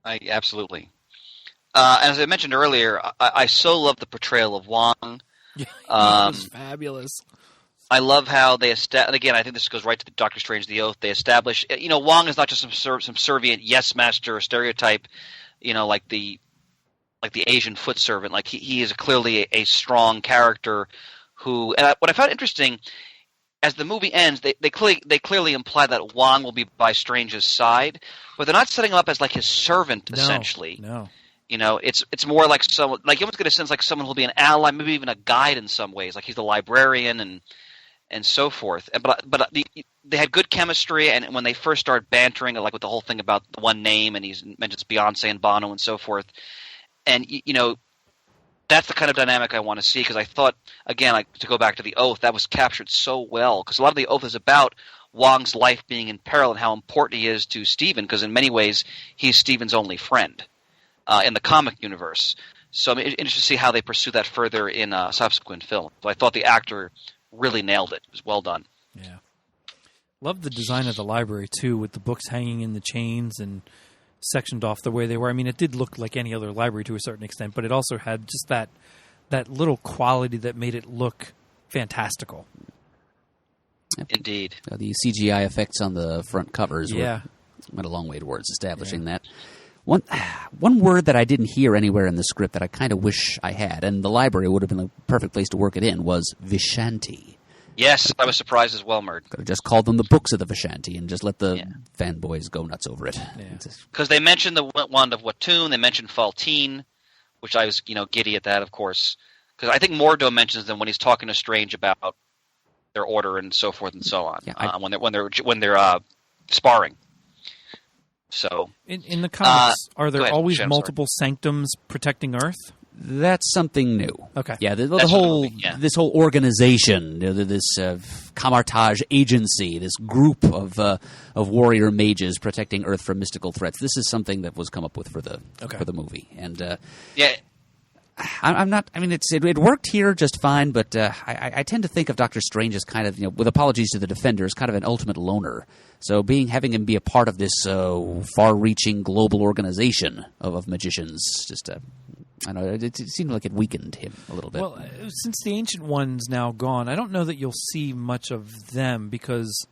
Absolutely. As I mentioned earlier, I so love the portrayal of Wong. It was fabulous. I love how they again, I think this goes right to the Doctor Strange the Oath. They establish, Wong is not just some subservient yes master stereotype, like the Asian foot servant. Like he is clearly a strong character who. And what I found interesting, as the movie ends, they clearly imply that Wong will be by Strange's side, but they're not setting him up as like his servant essentially. No. It's more like someone, like you almost get a sense like someone who'll be an ally, maybe even a guide in some ways. Like he's the librarian and so forth. But they had good chemistry, and when they first started bantering, like with the whole thing about the one name, and he mentions Beyonce and Bono and so forth. And that's the kind of dynamic I want to see, because I thought, again, like, to go back to the Oath, that was captured so well, because a lot of the Oath is about Wong's life being in peril and how important he is to Steven, because in many ways he's Steven's only friend in the comic universe. So I'm interested to see how they pursue that further in a subsequent film. So I thought the actor really nailed it. It was well done. Yeah. Love the design of the library, too, with the books hanging in the chains and sectioned off the way they were. I mean, it did look like any other library to a certain extent, but it also had just that little quality that made it look fantastical. Indeed. The CGI effects on the front covers went a long way towards establishing that. One word that I didn't hear anywhere in the script that I kind of wish I had, and the library would have been the perfect place to work it in, was Vishanti. Yes, I was surprised as well, Murd. Could have just called them the Books of the Vishanti and just let the fanboys go nuts over it. Because they mentioned the Wand of Watun, they mentioned Faltine, which I was giddy at that, of course. Because I think Mordo mentions them when he's talking to Strange about their order and so forth and so on. Yeah, when they're sparring. So in the comics, are there ahead, always Shem, multiple sanctums protecting Earth? That's something new. Okay. Yeah, this whole organization, this Kamartaj agency, this group of warrior mages protecting Earth from mystical threats. This is something that was come up with for the movie, and I'm not. I mean, it worked here just fine, but I tend to think of Doctor Strange as kind of, with apologies to the Defenders, kind of an ultimate loner. So having him be a part of this far-reaching global organization of magicians, just I don't know, it seemed like it weakened him a little bit. Well, since the Ancient One's now gone, I don't know that you'll see much of them, because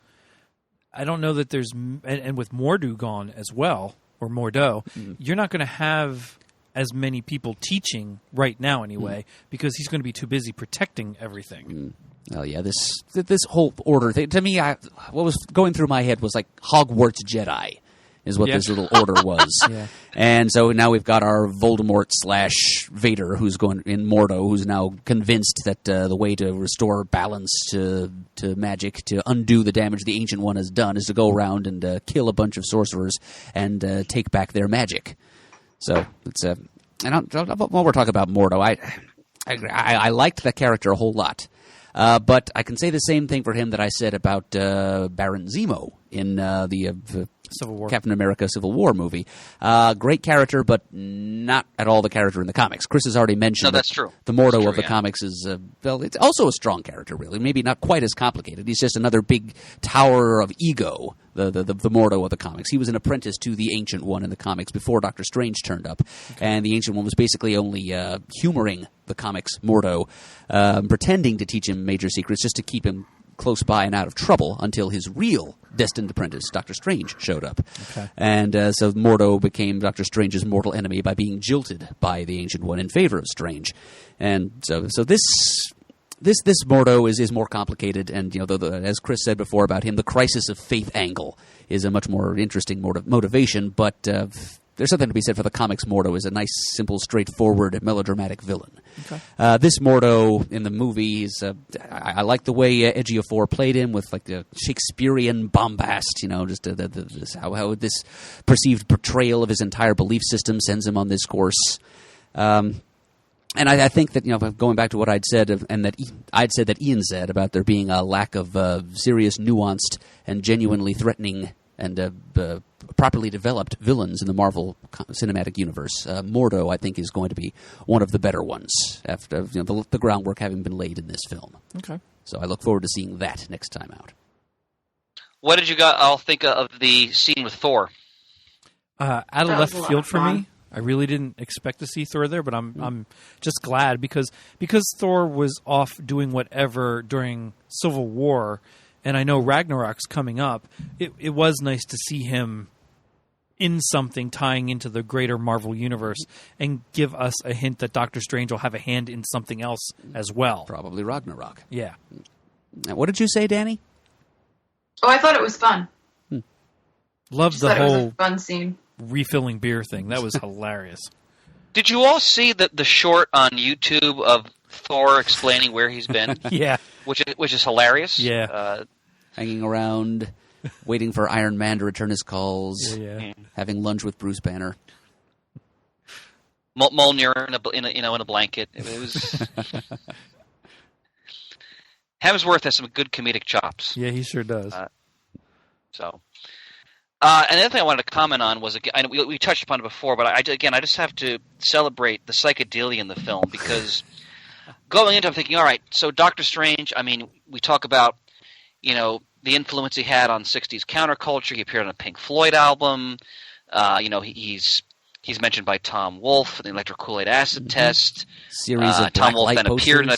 I don't know that there's, and with Mordo gone as well, or Mordo, you're not going to have as many people teaching right now anyway, because he's going to be too busy protecting everything. Well, yeah, this whole order thing, to me, what was going through my head was like Hogwarts Jedi is what this little order was. And so now we've got our Voldemort / Vader, who's going in Mordo, who's now convinced that the way to restore balance to magic, to undo the damage the Ancient One has done, is to go around and kill a bunch of sorcerers and take back their magic. So it's while we're talking about Mordo, I liked that character a whole lot, but I can say the same thing for him that I said about Baron Zemo in the Civil War. Captain America Civil War movie. Great character, but not at all the character in the comics. Chris has already mentioned No, that's true. The Mordo of the comics is, it's also a strong character, really. Maybe not quite as complicated. He's just another big tower of ego, the Mordo of the comics. He was an apprentice to the Ancient One in the comics before Doctor Strange turned up. And the Ancient One was basically only humoring the comics Mordo, pretending to teach him major secrets just to keep him close by and out of trouble until his real destined apprentice, Doctor Strange, showed up. And so Mordo became Doctor Strange's mortal enemy by being jilted by the Ancient One in favor of Strange. And so this Mordo is more complicated, and as Chris said before about him, the crisis of faith angle is a much more interesting motivation, but there's something to be said for the comics. Mordo is a nice, simple, straightforward, melodramatic villain. This Mordo in the movie is, I like the way Ejiofor played him with like the Shakespearean bombast, just how this perceived portrayal of his entire belief system sends him on this course. And I think that, going back to what I'd said, and that I'd said that Ian said about there being a lack of serious, nuanced, and genuinely threatening and properly developed villains in the Marvel Cinematic Universe. Mordo, I think, is going to be one of the better ones after the groundwork having been laid in this film. So I look forward to seeing that next time out. What did you all think of the scene with Thor? Out of left field for me. I really didn't expect to see Thor there, but I'm just glad because Thor was off doing whatever during Civil War, and I know Ragnarok's coming up. It was nice to see him in something tying into the greater Marvel universe and give us a hint that Doctor Strange will have a hand in something else as well. Probably Ragnarok. Yeah. Now, what did you say, Danny? Oh, I thought it was fun. Loved the It was whole a fun scene. refilling beer thing. That was hilarious. Did you all see the short on YouTube of Thor explaining where he's been? Yeah. Which is hilarious. Yeah. Hanging around, waiting for Iron Man to return his calls, Yeah. having lunch with Bruce Banner. Mjolnir in a blanket. It was Hemsworth has some good comedic chops. Yeah, he sure does. And the other thing I wanted to comment on was, again, we touched upon it before, but I just have to celebrate the psychedelia in the film, because going into it, I'm thinking, all right, so Doctor Strange, I mean, we talk about, the influence he had on 60s counterculture. He appeared on a Pink Floyd album. He's mentioned by Tom Wolfe in the Electric Kool-Aid Acid Test. Series of Tom black Wolfe light then posters. appeared in a...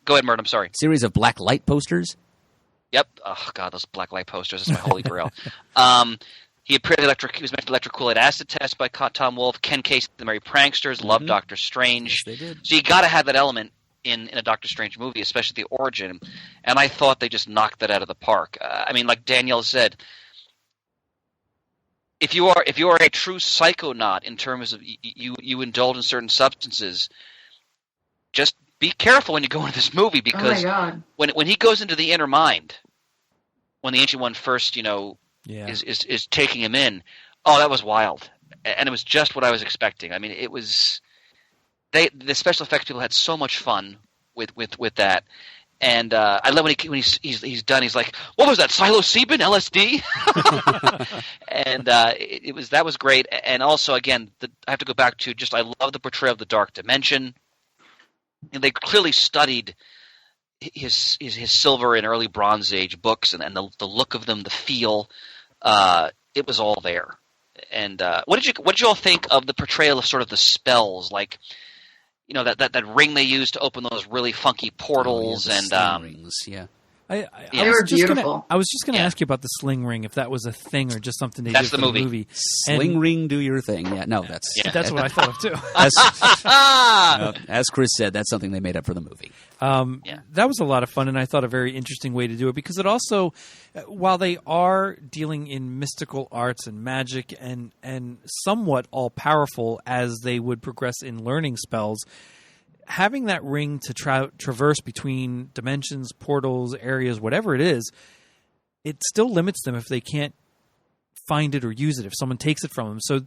Go ahead, Mert, I'm sorry. Series of black light posters. Yep. Oh God, those black light posters. That's my holy grail. He appeared in He was mentioned in Electric Kool-Aid Acid Test by Tom Wolfe. Ken Casey, the Merry Pranksters, loved Doctor Strange. Yes, they did. So you got to have that element in a Doctor Strange movie, especially the origin. And I thought they just knocked that out of the park. I mean, like Danielle said, if you are a true psychonaut in terms of you indulge in certain substances, just be careful when you go into this movie, because when he goes into the inner mind, when the Ancient One first, is taking him in, oh, that was wild, and it was just what I was expecting. I mean, it was the special effects people had so much fun with that, and I love when he's done. He's like, "What was that? Psilocybin, LSD?" And that was great. And also, again, I have to go back to I love the portrayal of the Dark Dimension. And they clearly studied his Silver and early Bronze Age books, and the look of them, the feel. It was all there. And what did you all think of the portrayal of sort of the spells, like that ring they used to open those really funky portals, and rings, yeah. They were beautiful. I was just going to ask you about the sling ring, if that was a thing or just something they did for the movie. Sling ring, do your thing. Yeah, no, that's what I thought of too. As Chris said, that's something they made up for the movie. That was a lot of fun, and I thought a very interesting way to do it, because it also, while they are dealing in mystical arts and magic and somewhat all powerful as they would progress in learning spells, having that ring to traverse between dimensions, portals, areas, whatever it is, it still limits them if they can't find it or use it, if someone takes it from them. So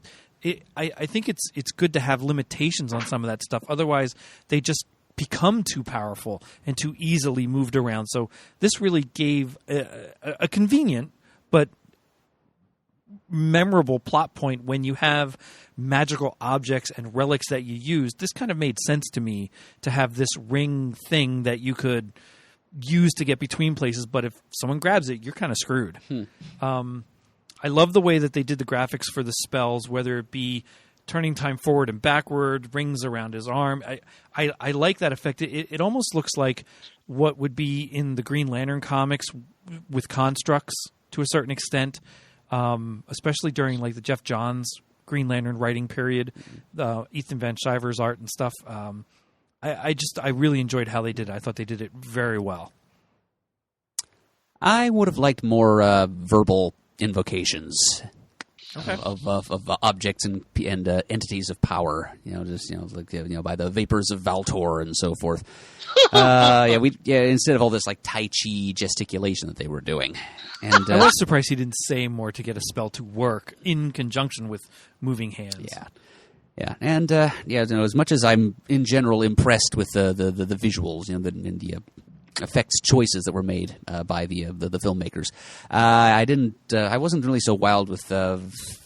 I think it's good to have limitations on some of that stuff. Otherwise, they just become too powerful and too easily moved around. So this really gave a convenient but memorable plot point when you have magical objects and relics that you use. This kind of made sense to me, to have this ring thing that you could use to get between places, but if someone grabs it, you're kind of screwed. I love the way that they did the graphics for the spells, whether it be turning time forward and backward, rings around his arm. I like that effect. It almost looks like what would be in the Green Lantern comics with constructs to a certain extent, especially during like the Jeff Johns Green Lantern writing period, Ethan Van Sciver's art and stuff. I really enjoyed how they did it. I thought they did it very well. I would have liked more verbal invocations of objects and entities of power. By the vapors of Valtor and so forth. Instead of all this like Tai Chi gesticulation that they were doing. And I was surprised he didn't say more to get a spell to work in conjunction with moving hands. Yeah, and as much as I'm in general impressed with the visuals, and the effects choices that were made by the filmmakers, I wasn't really so wild with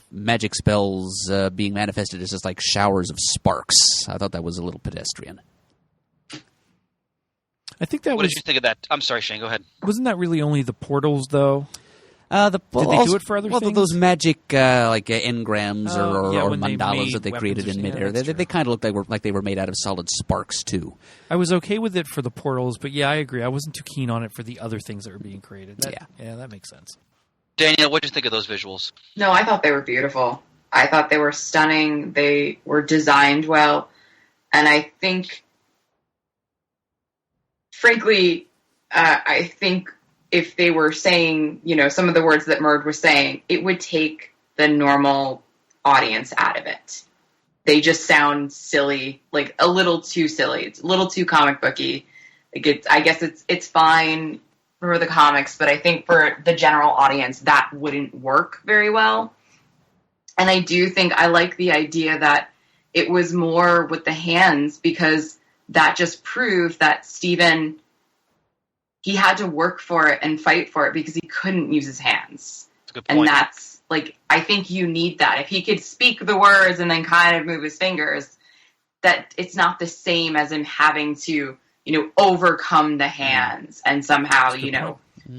magic spells being manifested as just like showers of sparks. I thought that was a little pedestrian. I think that What did you think of that? I'm sorry, Shane. Go ahead. Wasn't that really only the portals, though? Did they do it for other things? Those magic engrams or mandalas that they created in midair, they kind of looked like they were made out of solid sparks too. I was okay with it for the portals, but I agree. I wasn't too keen on it for the other things that were being created. That makes sense. Danielle, what did you think of those visuals? No, I thought they were beautiful. I thought they were stunning. They were designed well, and I think, frankly, I think if they were saying, some of the words that Murd was saying, it would take the normal audience out of it. They just sound silly, like a little too silly. It's a little too comic booky. I guess it's fine for the comics, but I think for the general audience, that wouldn't work very well. And I do think I like the idea that it was more with the hands, because that just proved that Steven, he had to work for it and fight for it because he couldn't use his hands. That's a good point. And that's, like, I think you need that. If he could speak the words and then kind of move his fingers, that it's not the same as him having to, overcome the hands and somehow,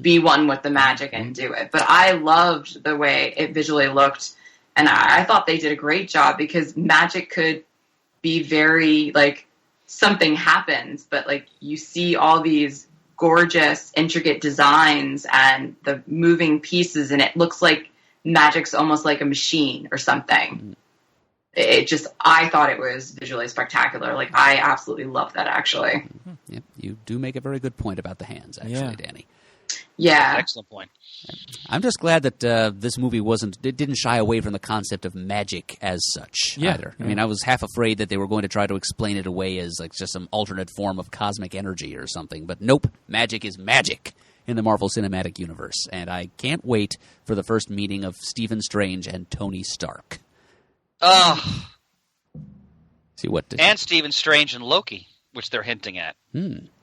be one with the magic and do it. But I loved the way it visually looked, and I thought they did a great job, because magic could be very, like, something happens, but, like, you see all these gorgeous, intricate designs and the moving pieces, and it looks like magic's almost like a machine or something. I thought it was visually spectacular. Like, I absolutely love that, actually. Yep, you do make a very good point about the hands, actually, Danny. Yeah. Excellent point. I'm just glad that this movie didn't shy away from the concept of magic as such either. I mean, I was half afraid that they were going to try to explain it away as like just some alternate form of cosmic energy or something. But nope, magic is magic in the Marvel Cinematic Universe. And I can't wait for the first meeting of Stephen Strange and Tony Stark. See what? And Stephen Strange and Loki, which they're hinting at.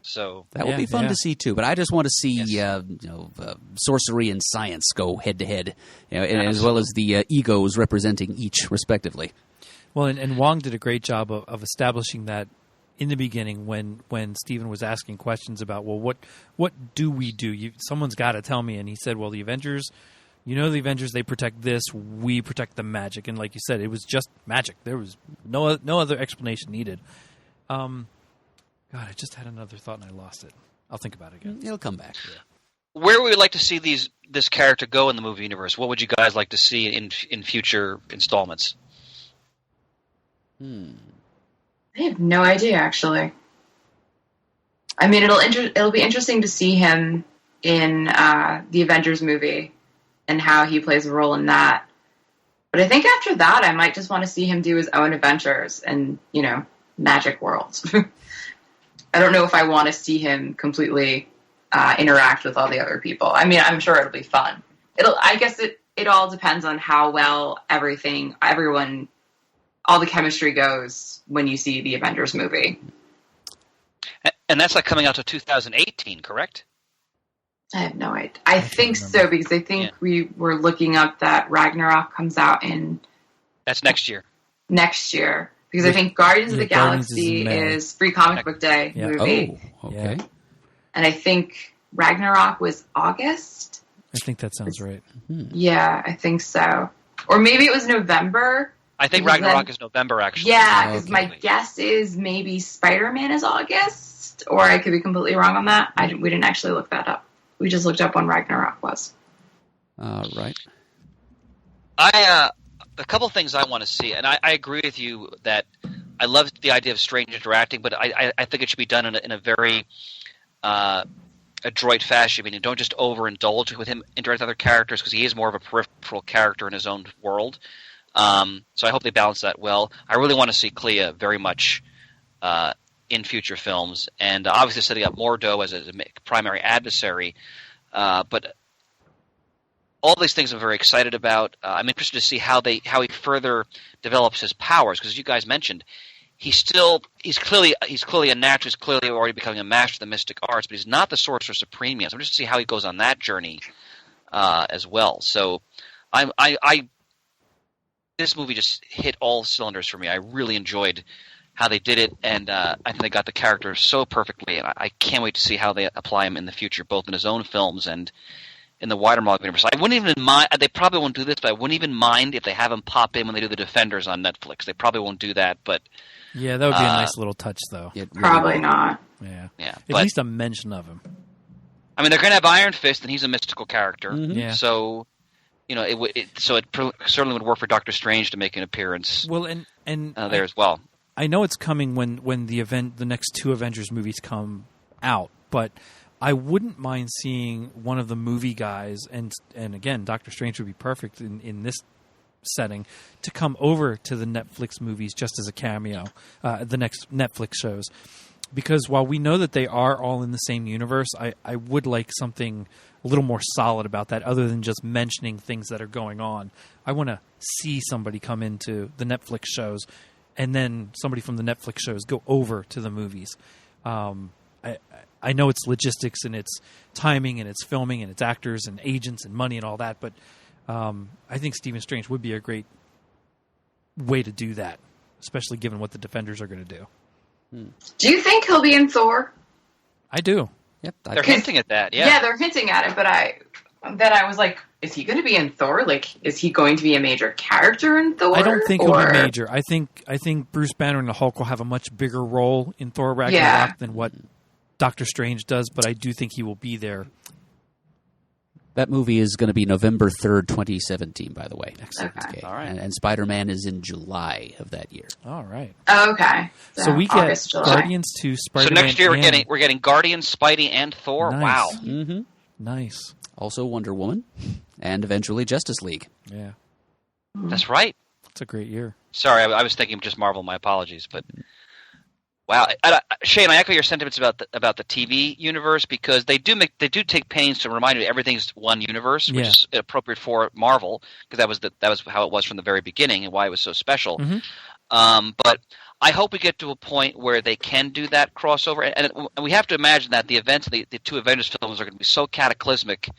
So that would be fun to see too. But I just want to see sorcery and science go head to head, as well as the egos representing each respectively. Well, and Wong did a great job of establishing that in the beginning when Stephen was asking questions about, well, what do we do? Someone's got to tell me. And he said, well, the Avengers. The Avengers, they protect this, we protect the magic. And like you said, it was just magic. There was no other explanation needed. God, I just had another thought and I lost it. I'll think about it again. It'll come back. Yeah. Where would we like to see this character go in the movie universe? What would you guys like to see in future installments? I have no idea, actually. I mean, it'll be interesting to see him in the Avengers movie and how he plays a role in that. But I think after that, I might just want to see him do his own adventures and, magic world. I don't know if I want to see him completely interact with all the other people. I mean, I'm sure it'll be fun. I guess it all depends on how well all the chemistry goes when you see the Avengers movie. And that's like coming out to 2018, correct? I have no idea. I think so, because I think we were looking up that Ragnarok comes out in... That's next year. Next year. Because I think Guardians of the Galaxy is Free Comic Book Day movie. Oh, okay. Yeah. And I think Ragnarok was August. I think that sounds right. Yeah, I think so. Or maybe it was November. I think Ragnarok is November, actually. Yeah, because my guess is maybe Spider-Man is August. Or I could be completely wrong on that. We didn't actually look that up. We just looked up when Ragnarok was. Right. A couple things I want to see, and I agree with you that I love the idea of Strange interacting, but I think it should be done in a very adroit fashion. I mean, don't just overindulge with him interacting with other characters, because he is more of a peripheral character in his own world. So I hope they balance that well. I really want to see Clea very much in future films, and obviously setting up Mordo as a primary adversary. But all these things I'm very excited about. I'm interested to see how he further develops his powers, because as you guys mentioned, he's clearly a natural. He's clearly already becoming a master of the mystic arts, but he's not the Sorcerer Supreme yet. So I'm interested to see how he goes on that journey as well. So this movie just hit all cylinders for me. I really enjoyed how they did it, and I think they got the character so perfectly, and I can't wait to see how they apply him in the future, both in his own films and in the wider Marvel universe. I wouldn't even mind. They probably won't do this, but I wouldn't even mind if they have him pop in when they do the Defenders on Netflix. They probably won't do that, but yeah, that would be a nice little touch, though. Probably not. Yeah. At least a mention of him. I mean, they're going to have Iron Fist, and he's a mystical character. Mm-hmm. Yeah. So, it certainly would work for Doctor Strange to make an appearance. Well, and there as well. I know it's coming when the next two Avengers movies come out, but I wouldn't mind seeing one of the movie guys, and again, Doctor Strange would be perfect in this setting, to come over to the Netflix movies just as a cameo, the next Netflix shows. Because while we know that they are all in the same universe, I would like something a little more solid about that, other than just mentioning things that are going on. I want to see somebody come into the Netflix shows and then somebody from the Netflix shows go over to the movies. I know it's logistics and it's timing and it's filming and it's actors and agents and money and all that, but I think Stephen Strange would be a great way to do that, especially given what the Defenders are going to do. Do you think he'll be in Thor? I do. Yep. They're hinting at that, yeah. Yeah, they're hinting at it, but I was like, is he going to be in Thor? Like, is he going to be a major character in Thor? I don't think he'll be major. I think Bruce Banner and the Hulk will have a much bigger role in Thor Ragnarok than what Doctor Strange does, but I do think he will be there. That movie is going to be November 3rd, 2017, by the way. Okay. All right. And Spider-Man is in July of that year. All right. Okay. So we August, get July. Guardians 2, Spider-Man. So next year we're getting Guardians, Spidey, and Thor. Nice. Wow. Mm-hmm. Nice. Also Wonder Woman, and eventually Justice League. Yeah. That's right. It's a great year. Sorry, I was thinking just Marvel. My apologies, but wow, Shane, I echo your sentiments about the TV universe because they do take pains to remind you everything's one universe, which is appropriate for Marvel because that was how it was from the very beginning and why it was so special. Mm-hmm. But I hope we get to a point where they can do that crossover, and we have to imagine that the events of the two Avengers films are going to be so cataclysmic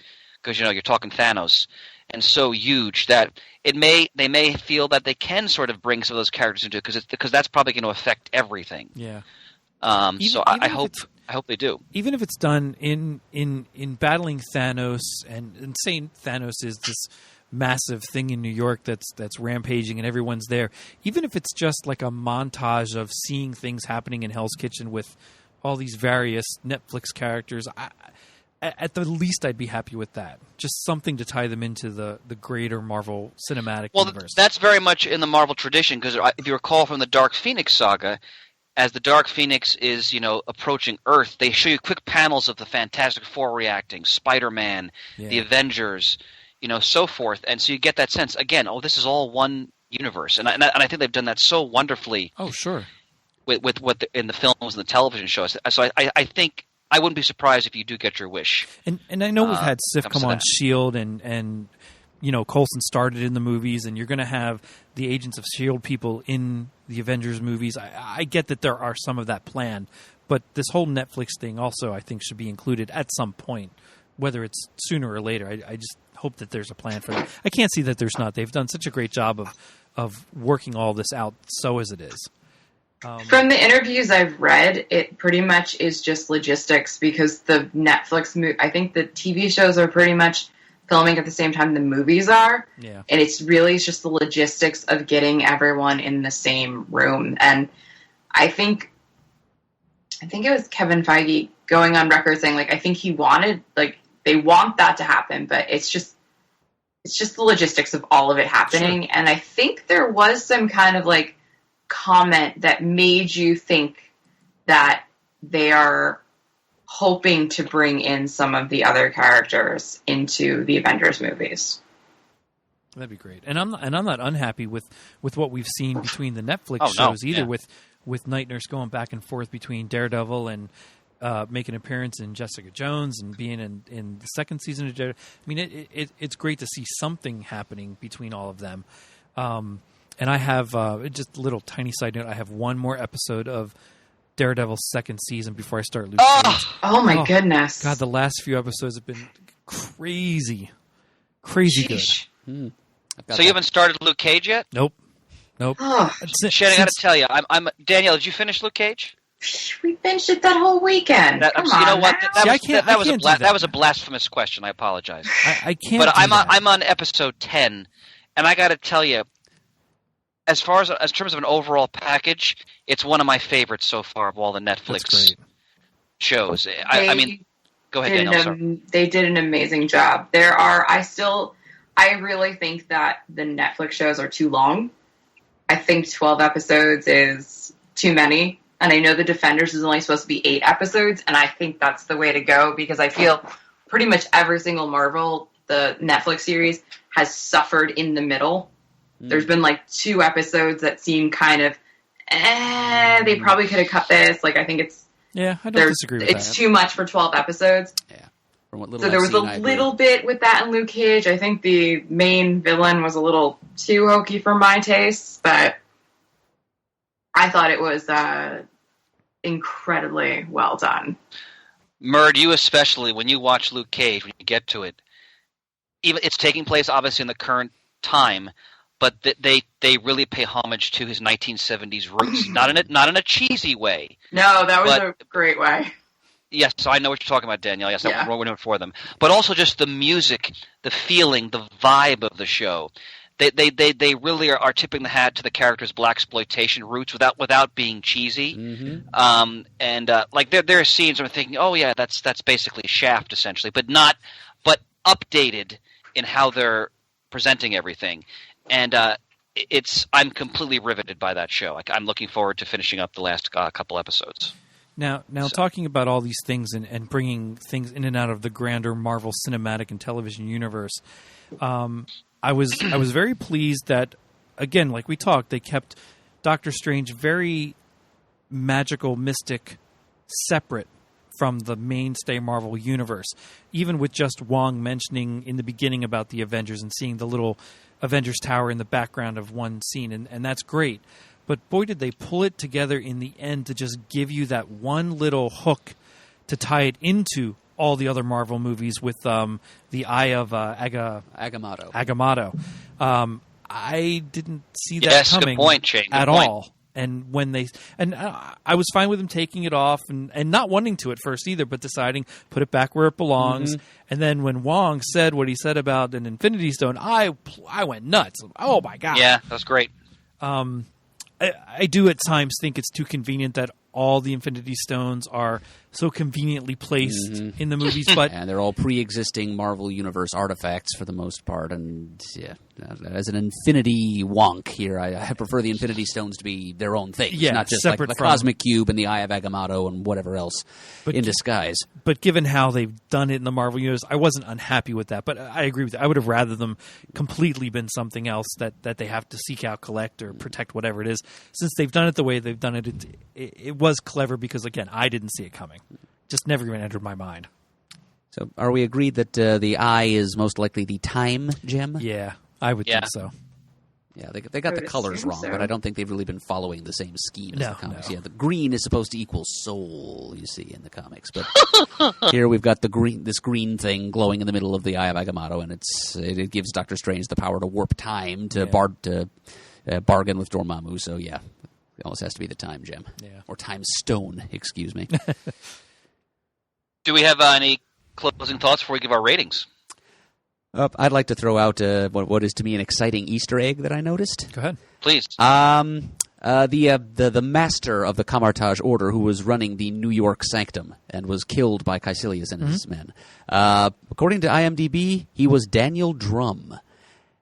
because you're talking Thanos. And so huge that they may feel that they can sort of bring some of those characters into it because that's probably going to affect everything. Yeah. So I hope they do. Even if it's done in battling Thanos and saying Thanos is this massive thing in New York that's rampaging and everyone's there. Even if it's just like a montage of seeing things happening in Hell's Kitchen with all these various Netflix characters. At the least, I'd be happy with that. Just something to tie them into the greater Marvel cinematic universe. That's very much in the Marvel tradition, because if you recall from the Dark Phoenix saga, as the Dark Phoenix is, approaching Earth, they show you quick panels of the Fantastic Four reacting, Spider-Man, the Avengers, so forth. And so you get that sense, again, this is all one universe. And I think they've done that so wonderfully. Oh, sure. With what in the films and the television shows. So I think I wouldn't be surprised if you do get your wish. And I know we've had Sif come on S.H.I.E.L.D. and Coulson started in the movies, and you're going to have the Agents of S.H.I.E.L.D. people in the Avengers movies. I get that there are some of that planned, but this whole Netflix thing also I think should be included at some point, whether it's sooner or later. I just hope that there's a plan for that. I can't see that there's not. They've done such a great job of working all this out so as it is. From the interviews I've read, it pretty much is just logistics because the Netflix I think the TV shows are pretty much filming at the same time the movies are. Yeah. And it's just the logistics of getting everyone in the same room. And I think it was Kevin Feige going on record saying, I think he wanted, they want that to happen, but it's just the logistics of all of it happening. Sure. And I think there was some kind of, comment that made you think that they are hoping to bring in some of the other characters into the Avengers movies. That'd be great. And I'm not unhappy with what we've seen between the Netflix shows either, with Night Nurse going back and forth between Daredevil and making an appearance in Jessica Jones and being in the second season of Daredevil. I mean, it's great to see something happening between all of them. And I have, just a little tiny side note, I have one more episode of Daredevil's second season before I start Luke Cage. Oh my goodness. God, the last few episodes have been crazy good. So you haven't started Luke Cage yet? Nope. Oh. Shane, I got to tell you, I'm Danielle, did you finish Luke Cage? We finished it that whole weekend. Come on, you know what? That was a blasphemous question. I apologize. I can't. But I'm on episode 10, and I got to tell you, as terms of an overall package, it's one of my favorites so far of all the Netflix shows. I mean, go ahead, Danielle. They did an amazing job. I really think that the Netflix shows are too long. I think 12 episodes is too many. And I know The Defenders is only supposed to be 8 episodes, and I think that's the way to go because I feel pretty much every single Marvel, the Netflix series, has suffered in the middle. There's been 2 episodes that seem kind of, they probably could have cut this. I think it's... Yeah, I don't disagree with that. It's too much for 12 episodes. Yeah. From what little so there was a little bit with that in Luke Cage. I think the main villain was a little too hokey for my taste, but I thought it was incredibly well done. Murd, you especially, when you watch Luke Cage, when you get to it, even it's taking place obviously in the current time, but they really pay homage to his 1970s roots, not in a cheesy way. No, that was a great way. Yes, so I know what you're talking about, Danielle. Yes, Yeah. I wrote it for them. But also just the music, the feeling, the vibe of the show. They really are tipping the hat to the character's blaxploitation roots without being cheesy. Like there are scenes where I'm thinking, oh yeah, that's basically Shaft essentially, but updated in how they're presenting everything. And I'm completely riveted by that show. I'm looking forward to finishing up the last couple episodes. Now, talking about all these things and bringing things in and out of the grander Marvel cinematic and television universe, I was very pleased that, again, like we talked, they kept Doctor Strange very magical, mystic, separate from the mainstay Marvel universe. Even with just Wong mentioning in the beginning about the Avengers and seeing the little Avengers Tower in the background of one scene, and that's great. But boy, did they pull it together in the end to just give you that one little hook to tie it into all the other Marvel movies with the Eye of Agamotto. Agamotto. I didn't see that coming good point, Shane. Good at point. all. And when I was fine with them taking it off and not wanting to at first either, but deciding put it back where it belongs. And then when Wong said what he said about an Infinity Stone, I went nuts. Oh my god! Yeah, that's great. I do at times think it's too convenient that all the Infinity Stones are so conveniently placed in the movies, but And they're all pre-existing Marvel Universe artifacts for the most part. And yeah, as an Infinity wonk here, I prefer the Infinity Stones to be their own thing. Yeah, not just like separate the from- Cosmic Cube and the Eye of Agamotto and whatever else in disguise. But given how they've done it in the Marvel Universe, I wasn't unhappy with that. But I agree with that. I would have rather them completely been something else that they have to seek out, collect, or protect, whatever it is. Since they've done it the way they've done it, it was clever because, again, I didn't see it coming. Just never even entered my mind. So are we agreed that the Eye is most likely the time gem? Yeah, I would think so. Yeah, they got I the would colors assume wrong, so. but I don't think they've really been following the same scheme as No, the comics. no. Yeah, the green is supposed to equal soul, you see, in the comics. But here we've got this green thing glowing in the middle of the Eye of Agamotto, and it gives Doctor Strange the power to warp time to bargain with Dormammu. So yeah, it almost has to be the time gem. Yeah. Or time stone, excuse me. Do we have any closing thoughts before we give our ratings? I'd like to throw out what is to me an exciting Easter egg that I noticed. Go ahead. Please. The master of the Camartage Order, who was running the New York Sanctum and was killed by Caecilius and his men. According to IMDb, he was Daniel Drum.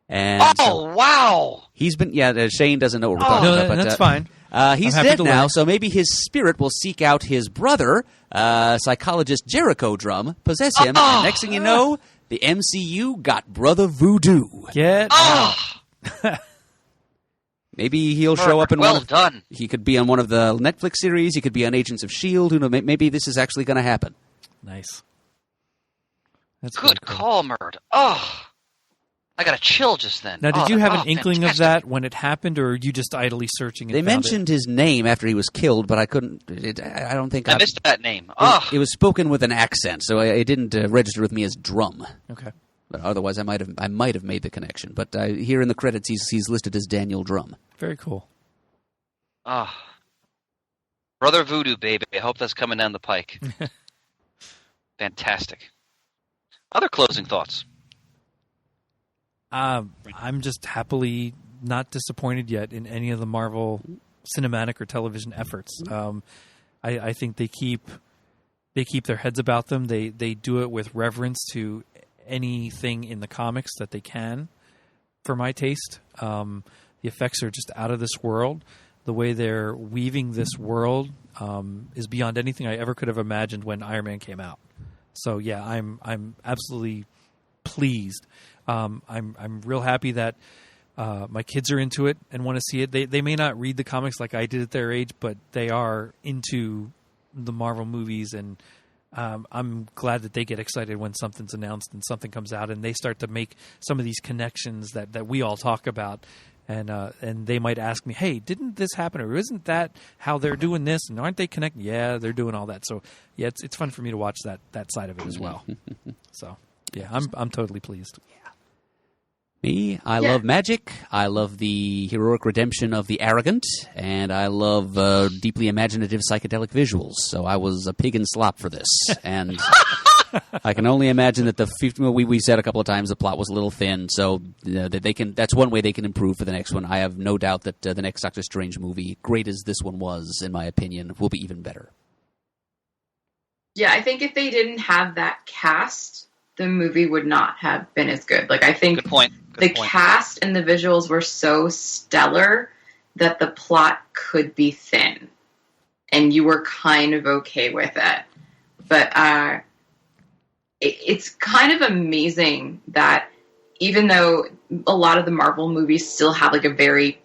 And Wow! he's been. Yeah, Shane doesn't know what we're talking No, about. But, that's fine. He's I'm happy dead to now, learn. so maybe his spirit will seek out his brother, psychologist Jericho Drum, possess him, and next thing you know, the MCU got Brother Voodoo. Get out. Maybe he'll show up in Well one of, done. He could be on one of the Netflix series. He could be on Agents of S.H.I.E.L.D. Who knows? Maybe this is actually going to happen. Nice. That's Good very cool. call, Murd. Oh, I got a chill just then. Now, did you have an oh, inkling fantastic. of that when it happened, or are you just idly searching? And They found mentioned his name after he was killed, but I couldn't. I don't think I missed that name. Oh, It was spoken with an accent, so it didn't register with me as Drum. it? Okay. But otherwise, I might have made the connection. But here in the credits, he's listed as Daniel Drum. Very cool. oh. Brother Voodoo, baby. I hope that's coming down the pike. Fantastic. Other closing thoughts? I'm just happily not disappointed yet in any of the Marvel cinematic or television efforts. I think they keep their heads about them. They do it with reverence to anything in the comics that they can, for my taste. The effects are just out of this world. The way they're weaving this world is beyond anything I ever could have imagined when Iron Man came out. So yeah, I'm absolutely pleased. I'm real happy that my kids are into it and want to see it. They may not read the comics like I did at their age, but they are into the Marvel movies, and I'm glad that they get excited when something's announced and something comes out, and they start to make some of these connections that we all talk about. and they might ask me, "Hey, didn't this happen? Or isn't that how they're doing this? And aren't they connected?" Yeah, they're doing all that. So yeah, it's fun for me to watch that side of it as well. So yeah, I'm totally pleased. Me, I love magic. I love the heroic redemption of the arrogant, and I love deeply imaginative psychedelic visuals. So I was a pig in slop for this, and I can only imagine that we said a couple of times the plot was a little thin. So that they can. That's one way they can improve for the next one. I have no doubt that the next Doctor Strange movie, great as this one was, in my opinion, will be even better. Yeah, I think if they didn't have that cast, the movie would not have been as good. Like, I think Good point. the cast and the visuals were so stellar that the plot could be thin, and you were kind of okay with it. But it's kind of amazing that even though a lot of the Marvel movies still have like a very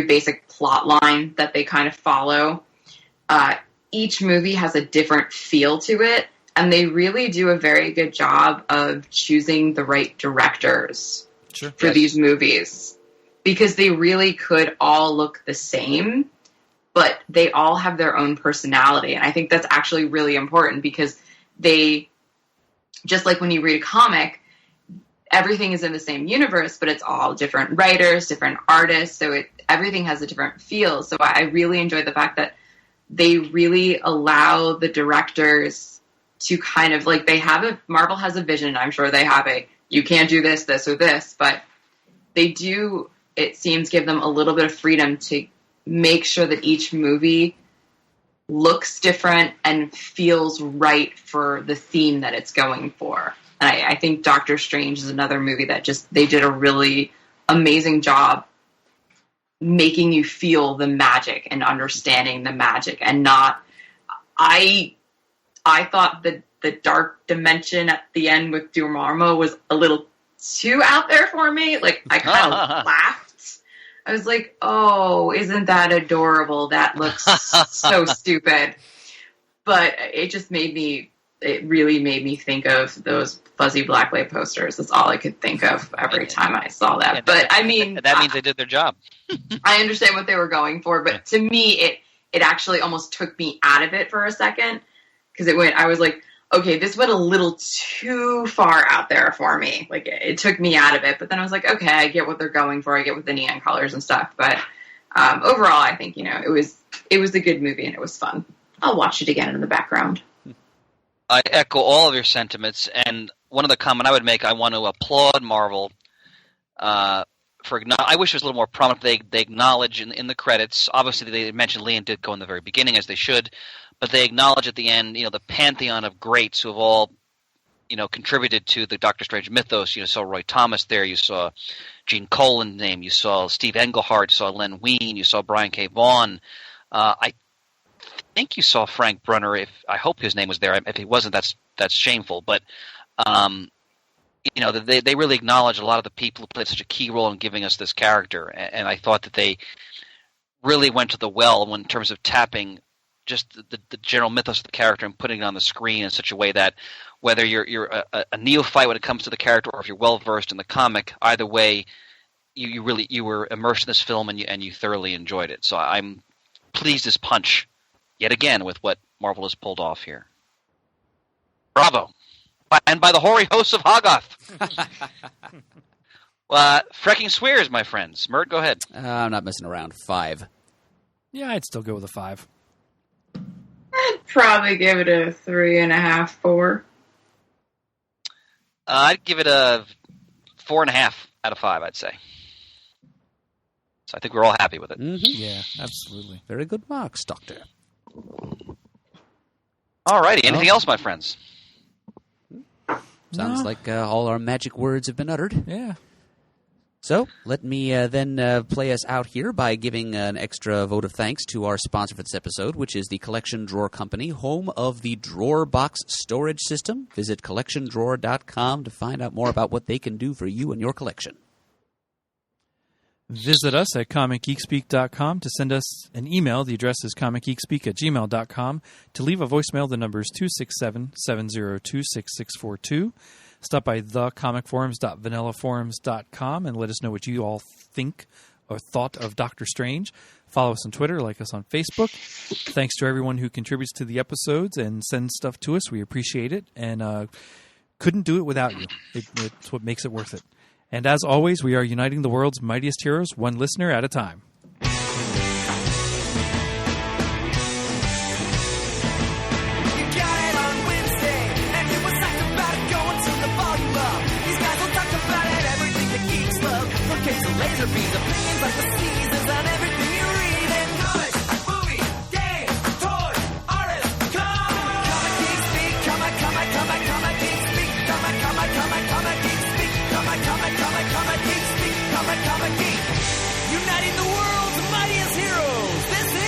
basic plot line that they kind of follow, each movie has a different feel to it. And they really do a very good job of choosing the right directors for these movies. Because they really could all look the same, but they all have their own personality. And I think that's actually really important because they, just like when you read a comic, everything is in the same universe, but it's all different writers, different artists, so everything has a different feel. So I really enjoy the fact that they really allow the directors to kind of, like, Marvel has a vision, I'm sure they have you can't do this, this, or this, but they do, it seems, give them a little bit of freedom to make sure that each movie looks different and feels right for the theme that it's going for. And I think Doctor Strange is another movie that they did a really amazing job making you feel the magic and understanding the magic and not, I thought that the dark dimension at the end with Dormammu was a little too out there for me. Like, I kind of laughed. I was like, oh, isn't that adorable? That looks so stupid. But it really made me think of those fuzzy black light posters. That's all I could think of every time I saw that. But I mean, that means they did their job. I understand what they were going for, but to me, it actually almost took me out of it for a second. Because I was like, okay, this went a little too far out there for me. Like, it took me out of it. But then I was like, okay, I get what they're going for. I get with the neon colors and stuff. But overall, I think, it was a good movie and it was fun. I'll watch it again in the background. I echo all of your sentiments. And one of the comments I would make, I want to applaud Marvel I wish it was a little more prominent. They acknowledge in the credits. Obviously, they mentioned Lee and Ditko in the very beginning, as they should. But they acknowledge at the end, the pantheon of greats who have all, contributed to the Doctor Strange mythos. You saw Roy Thomas there. You saw Gene Colan's name. You saw Steve Englehart. You saw Len Wein. You saw Brian K. Vaughan. I think you saw Frank Brunner. I hope his name was there. If he wasn't, that's shameful. But they really acknowledge a lot of the people who played such a key role in giving us this character. And I thought that they really went to the well in terms of tapping just the general mythos of the character and putting it on the screen in such a way that whether you're a neophyte when it comes to the character or if you're well versed in the comic, either way, you were immersed in this film and you thoroughly enjoyed it. So I'm pleased as punch yet again with what Marvel has pulled off here. Bravo. And by the hoary hosts of Hoggoth. Frecking swears, my friends. Mert, go ahead. I'm not messing around. 5. Yeah, I'd still go with a 5. I'd probably give it a 3.5, 4. I'd give it a 4.5 out of 5, I'd say. So I think we're all happy with it. Mm-hmm. Yeah, absolutely. Very good marks, Doctor. All righty. Anything else, my friends? Sounds like all our magic words have been uttered. Yeah. So let me then play us out here by giving an extra vote of thanks to our sponsor for this episode, which is the Collection Drawer Company, home of the Drawer Box Storage System. Visit collectiondrawer.com to find out more about what they can do for you and your collection. Visit us at comicgeekspeak.com to send us an email. The address is comicgeekspeak@gmail.com. To leave a voicemail, the number is 267-702-6642. Stop by thecomicforums.vanillaforums.com and let us know what you all think or thought of Doctor Strange. Follow us on Twitter, like us on Facebook. Thanks to everyone who contributes to the episodes and sends stuff to us. We appreciate it, and couldn't do it without you. It's what makes it worth it. And as always, we are uniting the world's mightiest heroes, one listener at a time. You got it on Wednesday, and you was talking about it going to the volume up. These guys will talk about it, everything that geeks love. From case of laser beams, opinions like the seasons, and everything you read. And comics, movies, games, toys, artists, comic geeks speak, comic geeks speak, comic geeks speak, comic geeks speak, comic geeks. Uniting the world's mightiest heroes. This is